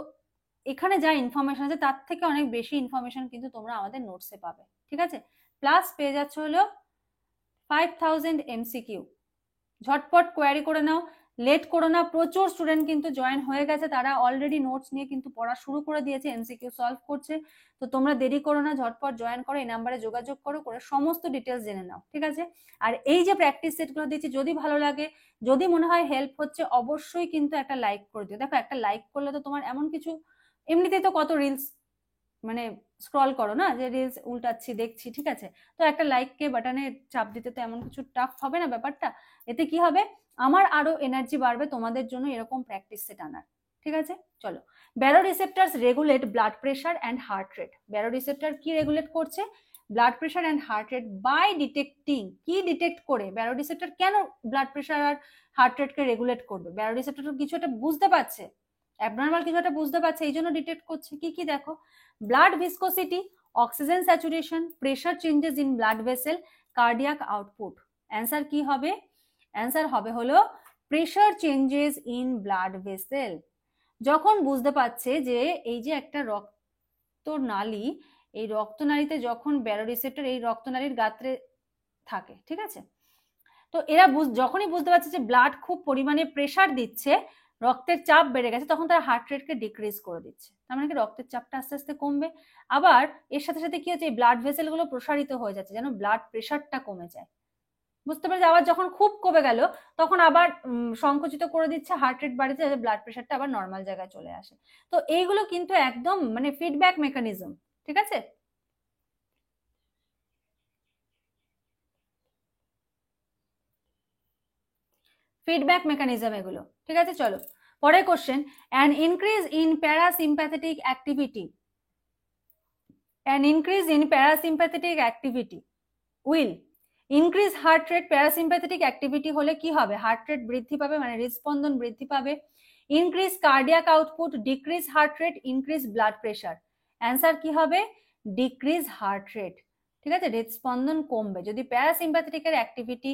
এখানে যা ইনফরমেশন আছে তার থেকে অনেক বেশি ইনফরমেশন কিন্তু তোমরা আমাদের নোটসে পাবে, ঠিক আছে? প্লাস পেয়ে যাচ্ছে হলো 5000 MCQ। ঝটপট কোয়ারি করে নাও, লেট করো না। প্রচুর স্টুডেন্ট কিন্তু জয়েন হয়ে গেছে, তারা অলরেডি নোটস নিয়ে কিন্তু পড়া শুরু করে দিয়েছে, MCQ সলভ করছে। তো তোমরা দেরি করো না, ঝটপট জয়েন করো, এই নাম্বারে যোগাযোগ করো, করে সমস্ত ডিটেলস জেনে নাও, ঠিক আছে? আর এই যে প্র্যাকটিস সেটগুলো দিচ্ছি, যদি ভালো লাগে, যদি মনে হয় হেল্প হচ্ছে, অবশ্যই কিন্তু একটা লাইক করে দিও। দেখো একটা লাইক করলে তো তোমার এমন কিছু, এমনিতেই তো কত রিলস মানে স্ক্রল করো না, যে রিলস উল্টাচ্ছি দেখছি, ঠিক আছে? তো একটা লাইক কে বাটনে চাপ দিতে তো এমন কিছু টাফ হবে না ব্যাপারটা। এতে কি হবে? আমার আরো এনার্জি বাড়বে তোমাদের জন্য এরকম প্র্যাকটিস সেট আনার, ঠিক আছে? চলো, baroreceptors regulate blood pressure and heart rate. Baroreceptor কি রেগুলেট করছে? Blood pressure and heart rate by detecting. কি ডিটেক্ট করে? ব্যারো রিসেপ্টর কেন ব্লাড প্রেশার আর হার্ট রেটকে রেগুলেট করবে? ব্যারো রিসেপ্টর কিছু একটা বুঝতে পারছে, অ্যাবনর্মাল কিছু একটা বুঝতে পারছে, এই জন্য ডিটেক্ট করছে। কি কি দেখো, blood viscosity, oxygen saturation, pressure changes in blood vessel, cardiac output. Answer কি হবে? অ্যান্সার হবে হলো pressure changes in blood vessel. যখন বুঝতে পারছে যে এই যে একটা রক্তনালী, এই রক্তনালীতে যখন ব্যারো রিসেপ্টর এই রক্তনালীর গাত্রে থাকে, ঠিক আছে? তো এরা যখনই বুঝতে পারছে যে ব্লাড খুব পরিমাণে প্রেশার দিচ্ছে, রক্তের চাপ বেড়ে গেছে, তখন তারা হার্ট রেটকে ডিক্রিজ করে দিচ্ছে। তার মানে কি রক্তের চাপটা আস্তে আস্তে কমবে। আবার এর সাথে সাথে কি হচ্ছে, এই ব্লাড ভেসেল গুলো প্রসারিত হয়ে যাচ্ছে, যেন ব্লাড প্রেশারটা কমে যায়। বুঝতে পেরেছি? আবার যখন খুব কমে গেল তখন আবার সংকুচিত করে দিচ্ছে, হার্ট রেট বাড়িতে, যাতে ব্লাড প্রেশারটা আবার নর্মাল জায়গায় চলে আসে। তো এইগুলো কিন্তু একদম মানে ফিডব্যাক মেকানিজম, ঠিক আছে? ফিডব্যাক মেকানিজম এগুলো, ঠিক আছে? চলো পরের question, an increase in parasympathetic activity, an increase in parasympathetic activity will increase heart rate. Parasympathetic activity হলে কি হবে? হার্ট রেট বৃদ্ধি পাবে, মানে হৃদস্পন্দন বৃদ্ধি পাবে। Increase cardiac output, decrease heart rate, increase blood pressure. Answer কি হবে? ডিক্রিজ হার্ট রেট, ঠিক আছে? হৃদস্পন্দন কমবে। যদি প্যারাসিম্প্যাথেটিকের অ্যাক্টিভিটি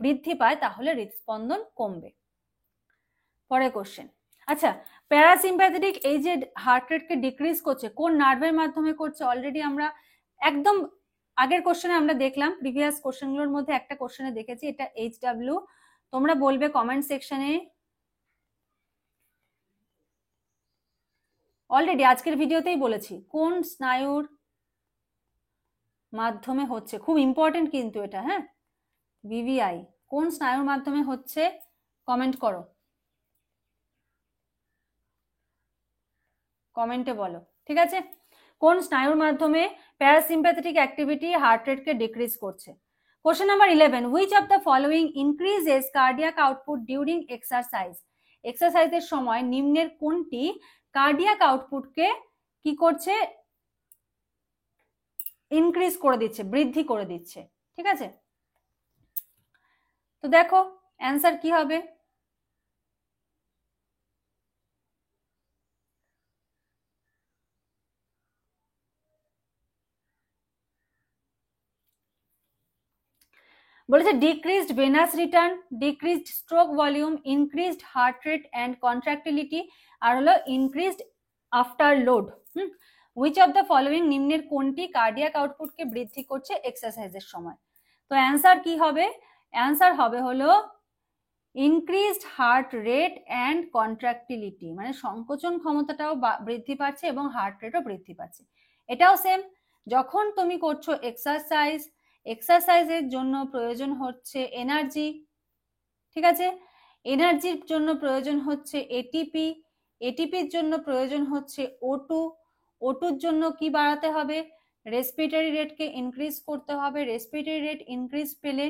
বৃদ্ধি পায় তাহলে হৃদস্পন্দন কমবে। পরের কোশ্চেন, আচ্ছা প্যারাসিম্প্যাথেটিক এই যে হার্ট রেটকে ডিক্রিজ করছে কোন নার্ভের মাধ্যমে করছে? অলরেডি আমরা একদম আগের কোশ্চেনে আমরা দেখলাম, প্রিভিয়াস কোশ্চেনগুলোর মধ্যে একটা কোশ্চেনে দেখেছি, এটা HW। তোমরা বলবে কমেন্ট সেকশনে। অলরেডি আজকের ভিডিওতেই বলেছি কোন স্নায়ুর মাধ্যমে হচ্ছে, খুব ইম্পর্টেন্ট কিন্তু এটা, হ্যাঁ? VVI কোন স্নায়ুর মাধ্যমে হচ্ছে? কমেন্ট করো, কমেন্টে বলো, ঠিক আছে? কোন স্নায়ুর মাধ্যমে প্যারাসিম্প্যাথেটিক অ্যাক্টিভিটি হার্ট রেটকে ডিক্রিজ করছে? Question number 11, which of the following increases cardiac output during exercise? এক্সারসাইজের সময় নিম্নের কোনটি কার্ডিয়াক আউটপুটকে কি করছে? ইনক্রিজ করে দিচ্ছে, বৃদ্ধি করে দিচ্ছে, ঠিক আছে? তো দেখো অ্যান্সার কি হবে? বলেছে decreased venous return, decreased stroke volume, increased heart rate and contractility, আর হলো increased afterload. Which of the following নিম্নের কোনটি কার্ডিয়াক আউটপুটকে বৃদ্ধি করছে এক্সারসাইজের সময়? তো অ্যান্সার কি হবে? অ্যান্সার হবে হলো increased heart rate and contractility, মানে সংকোচন ক্ষমতাটাও বৃদ্ধি পাচ্ছে এবং হার্ট রেটও বৃদ্ধি পাচ্ছে। এটাও সেম, যখন তুমি করছো এক্সারসাইজ, এক্সারসাইজের জন্য প্রয়োজন হচ্ছে এনার্জি, ঠিক আছে? এনার্জির জন্য প্রয়োজন হচ্ছে এটিপি, এটিপির জন্য প্রয়োজন হচ্ছে O2, O2-র জন্য কি বাড়াতে হবে? রেসপিরেটরি রেটকে ইনক্রিজ করতে হবে। রেসপিরেটরি রেট ইনক্রিজ পেলে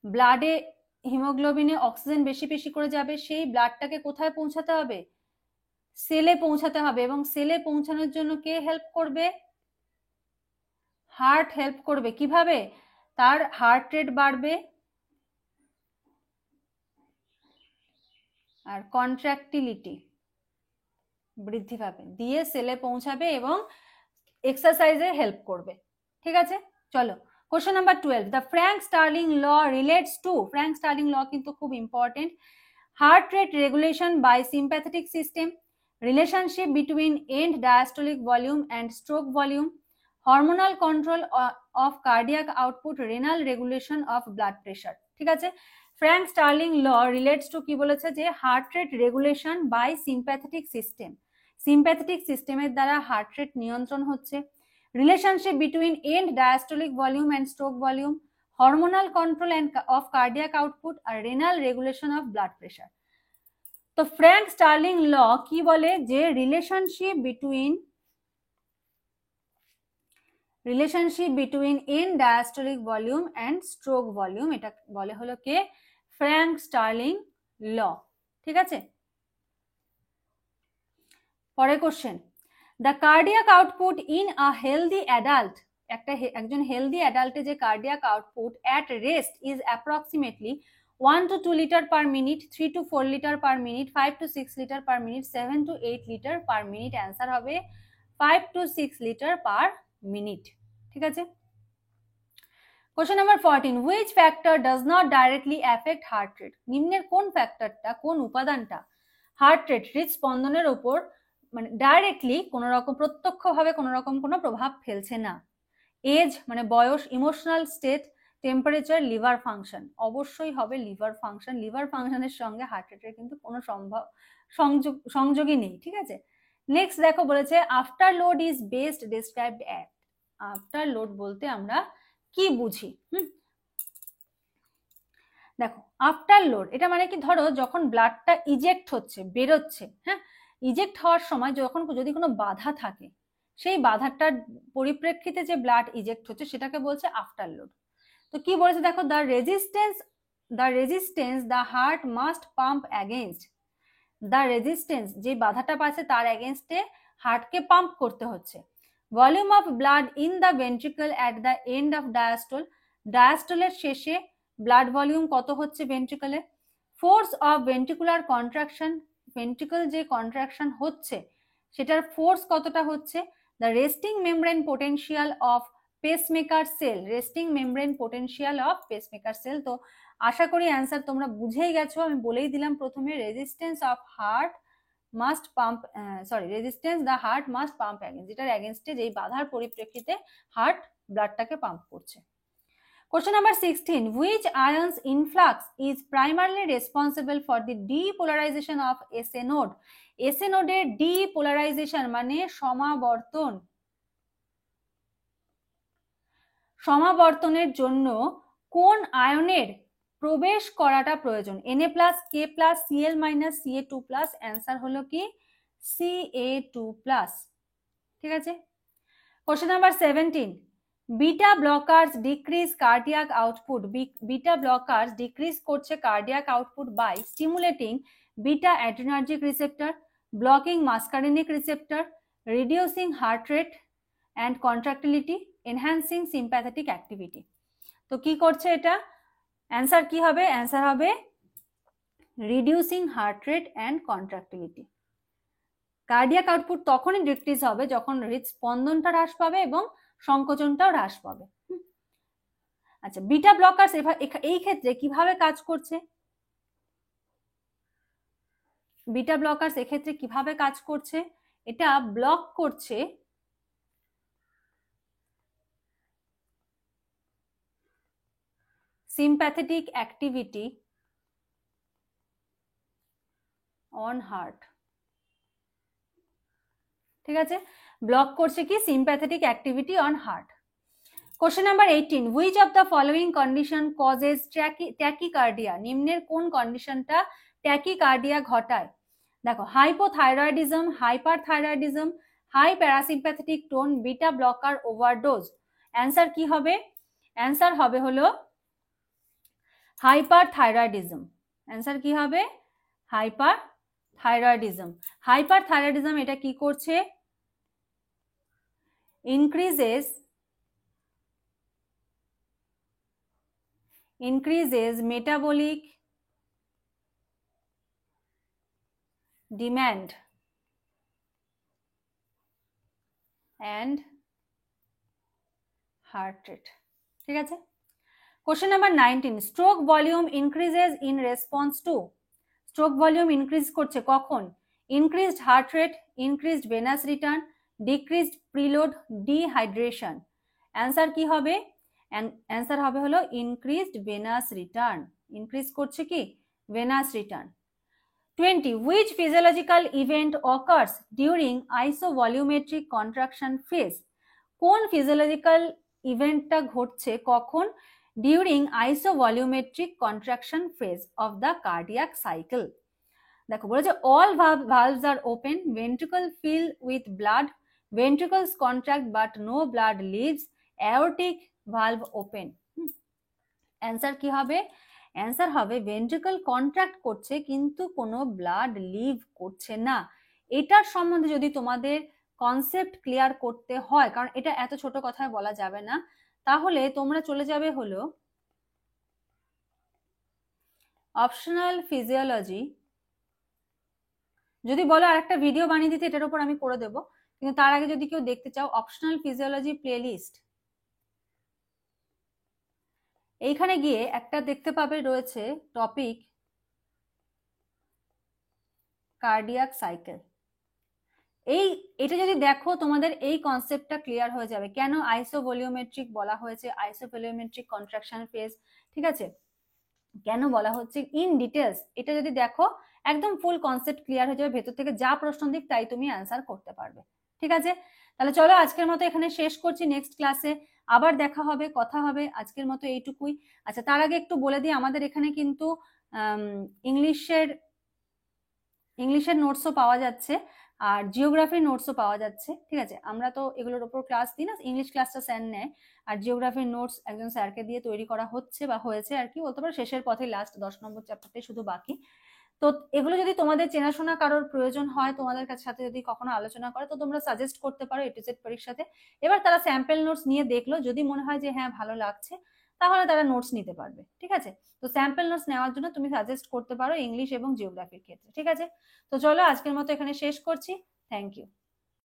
ব্লাডে হিমোগ্লোবিনে অক্সিজেন বেশি বেশি করে যাবে, সেই ব্লাডটাকে কোথায় পৌঁছাতে হবে? সেলে পৌঁছাতে হবে, এবং সেলে পৌঁছানোর জন্য কে হেল্প করবে? হার্ট হেল্প করবে। কিভাবে? তার হার্ট রেট বাড়বে আর কন্ট্রাক্টিলিটি বৃদ্ধি পাবে, দিয়ে সেলে পৌঁছাবে এবং এক্সারসাইজে হেল্প করবে, ঠিক আছে? চলো question number 12, the Frank Starling law relates to, Frank Starling law কিন্তু খুব important, heart rate regulation by sympathetic system, relationship between end diastolic volume and stroke volume, hormonal control of cardiac output, renal regulation of blood pressure, ঠিক আছে? Frank Starling law relates to কি বলেছে? যে heart rate regulation by sympathetic system, sympathetic সিস্টেমের দ্বারা heart rate নিয়ন্ত্রণ হচ্ছে, relationship between end diastolic volume and stroke volume, hormonal control of cardiac output, আর renal regulation of blood pressure. তো Frank Starling law কি বলে? যে relationship between end diastolic volume and stroke volume, এটা বলে হলো কে? ফ্র্যাঙ্ক স্টার্লিং ল, ঠিক আছে? পরের question, the cardiac output in a healthy adult, একজন হেলদি অ্যাডাল্টে যে cardiac output at rest is approximately 1 to 2 liter per minute, 3 to 4 liter per minute, 5 to 6 liter per minute, 7 to 8 liter per minute। Answer হবে 5 to 6 liter per minute, ঠিক আছে? Question number 14, which factor does not directly affect heart rate? নিম্নের কোন ফ্যাক্টরটা, কোন উপাদানটা heart rate, হৃদস্পন্দনের উপর মানে directly কোন রকম প্রত্যক্ষভাবে কোন রকম কোনো প্রভাব ফেলছে না? এজ মানে বয়স, emotional state, temperature, liver function. অবশ্যই হবে লিভার ফাংশন। লিভার ফাংশনের সঙ্গে হার্ট রেটের কিন্তু কোনো সংযোগই নেই, ঠিক আছে? নেক্সট দেখো বলেছে after load is best described at, after load বলতে আমরা কি বুঝি? দেখো, আফটার লোড এটা মানে কি, ধরো যখন ব্লাডটা ইজেক্ট হচ্ছে, বেরোচ্ছে, হ্যাঁ, ইজেক্ট হওয়ার সময় যখন যদি কোনো বাধা থাকে, সেই বাধাটার পরিপ্রেক্ষিতে যে ব্লাড ইজেক্ট হচ্ছে সেটাকে বলছে আফটার লোড। তো কি বলেছে দেখো, the resistance the heart must pump against, the resistance যে বাধাটা পাচ্ছে তার এগেনস্টে হার্টকে পাম্প করতে হচ্ছে। Volume of blood in the ventricle at the end of diastole, ডায়াস্টলের শেষে ব্লাড ভলিউম কত হচ্ছে ভেন্ট্রিকলে। Force of ventricular contraction, ventricle যে কন্ট্রাকশন হচ্ছে সেটার ফোর্স কতটা হচ্ছে। The resting membrane potential of pacemaker cell, resting membrane potential of pacemaker cell. তো আশা করি অ্যান্সার তোমরা বুঝেই গেছো, আমি বলেই দিলাম প্রথমে, resistance of heart must pump, resistance the heart must pump against, যেটার অ্যাগেন্স্টে যেই বাধার পরিপ্রেক্ষিতে হার্ট ব্লাডটাকে পাম্প করছে। Question number 16. Which ion's influx is primarily responsible for the depolarization of SA node? SA node এর depolarization মানে সমাবর্তন, সমাবর্তনের জন্য কোন আয়নের প্রবেশ করাটা প্রয়োজন। Na plus, K plus, Cl minus, Ca2 plus. Answer হলো কি Ca2 প্লাস। ঠিক আছে। Question number 17. Beta blockers decrease cardiac output, beta blockers decrease করছে cardiac output by stimulating beta adrenergic receptor, blocking muscarinic receptor, reducing heart rate and contractility, enhancing sympathetic activity. তো কি করছে এটা? Answer কি হবে? Answer হবে reducing heart rate and contractility. Cardiac output তখনই decrease হবে যখন হৃদস্পন্দনটা হ্রাস পাবে এবং সংকোচনটাও হ্রাস পাবে। আচ্ছা, বিটা ব্লকার্স এই ক্ষেত্রে কিভাবে কাজ করছে? বিটা ব্লকার্স এক্ষেত্রে কিভাবে কাজ করছে? এটা ব্লক করছে সিম্প্যাথেটিক অ্যাক্টিভিটি অন হার্ট। ঠিক আছে, ব্লক করছে কি sympathetic activity on heart. Question number 18. Which of the following condition causes tachycardia? নিম্নের কোন কন্ডিশনটা ট্যাকিকার্ডিয়া ঘটায়? দেখো, hypothyroidism, hyperthyroidism, high parasympathetic tone, beta blocker overdose. Answer কি হবে? অ্যান্সার হবে হলো হাইপারথাইরয়েডিজম। অ্যান্সার কি হবে? হাইপারথাইরয়েডিজম। হাইপারথাইরয়েডিজম এটা কি করছে? increases metabolic demand and heart rate. ঠিক আছে। Question number 19. Stroke volume increases in response to, stroke volume increase করছে কখন? Increased heart rate, increased venous return, decreased preload, dehydration. Answer কি হবে? অ্যান্সার হবে হলো ইনক্রিজড ভেনাস রিটার্ন। ইনক্রিজ করছে কি venous return. 20. Which physiological event occurs during isovolumetric contraction phase? কোন physiological ইভেন্টটা ঘটছে কখন? During isovolumetric contraction phase of the cardiac cycle. দেখো বলেছে all valves are open, ventricle fill with blood, ventricles contract but no blood leaves, aortic valve open. Answer কি হবে? Answer হবে ventricle contract করছে কিন্তু কোনো ব্লাড লিভ করছে না। এটার সম্বন্ধে যদি তোমাদের কনসেপ্ট ক্লিয়ার করতে হয়, কারণ এটা এত ছোট কথায় বলা যাবে না, তাহলে তোমরা চলে যাবে হলো অপশনাল ফিজিওলজি। যদি বলো আরেকটা ভিডিও বানিয়ে দিতে এটার উপর আমি করে দেবো, কিন্তু তার আগে যদি কেউ দেখতে চাও অপশনাল ফিজিওলজি প্লেলিস্ট, এইখানে গিয়ে একটা দেখতে পাবে রয়েছে টপিক কার্ডিয়াক সাইকেল। এটা যদি দেখো তোমাদের এই কনসেপ্টটা ক্লিয়ার হয়ে যাবে, কেন আইসোভলিউমেট্রিক বলা হয়েছে, আইসোভলিউমেট্রিক কন্ট্রাকশন ফেজ, ঠিক আছে, কেন বলা হচ্ছে ইন ডিটেলস। এটা যদি দেখো একদম ফুল কনসেপ্ট ক্লিয়ার হয়ে যাবে, ভেতর থেকে যা প্রশ্ন দিক তাই তুমি অ্যান্সার করতে পারবে। ঠিক আছে, তাহলে চলো আজকের মতো এখানে শেষ করছি, নেক্সট ক্লাসে আবার দেখা হবে, কথা হবে। আজকের মতো এইটুকুই। আচ্ছা, তার আগে একটু বলে দিই, আমাদের এখানে কিন্তু ইংলিশের নোটসও পাওয়া যাচ্ছে, আর জিওগ্রাফির নোটসও পাওয়া যাচ্ছে। ঠিক আছে, আমরা তো এগুলোর উপর ক্লাস দিই না, ইংলিশ ক্লাসটা স্যার নেয়, আর জিওগ্রাফির নোটস একজন স্যারকে দিয়ে তৈরি করা হচ্ছে বা হয়েছে আর কি, বলতে পারো শেষের পথে, লাস্ট 10 নম্বর চ্যাপ্টারটাই শুধু বাকি। তো এগুলো যদি তোমাদের চেনাশোনা কারোর প্রয়োজন হয়, তোমাদের কাছে সাথে যদি কখনো আলোচনা করে, তো তোমরা সাজেস্ট করতে পারো A to Z পরীক্ষাতে। এবার তারা স্যাম্পল নোটস নিয়ে দেখলো, যদি মনে হয় যে হ্যাঁ ভালো লাগছে, তাহলে তারা নোটস নিতে পারবে। ঠিক আছে, তো স্যাম্পল নোটস নেওয়ার জন্য তুমি সাজেস্ট করতে পারো ইংলিশ এবং জিওগ্রাফির ক্ষেত্রে। ঠিক আছে, তো চলো আজকের মতো এখানে শেষ করছি। Thank you.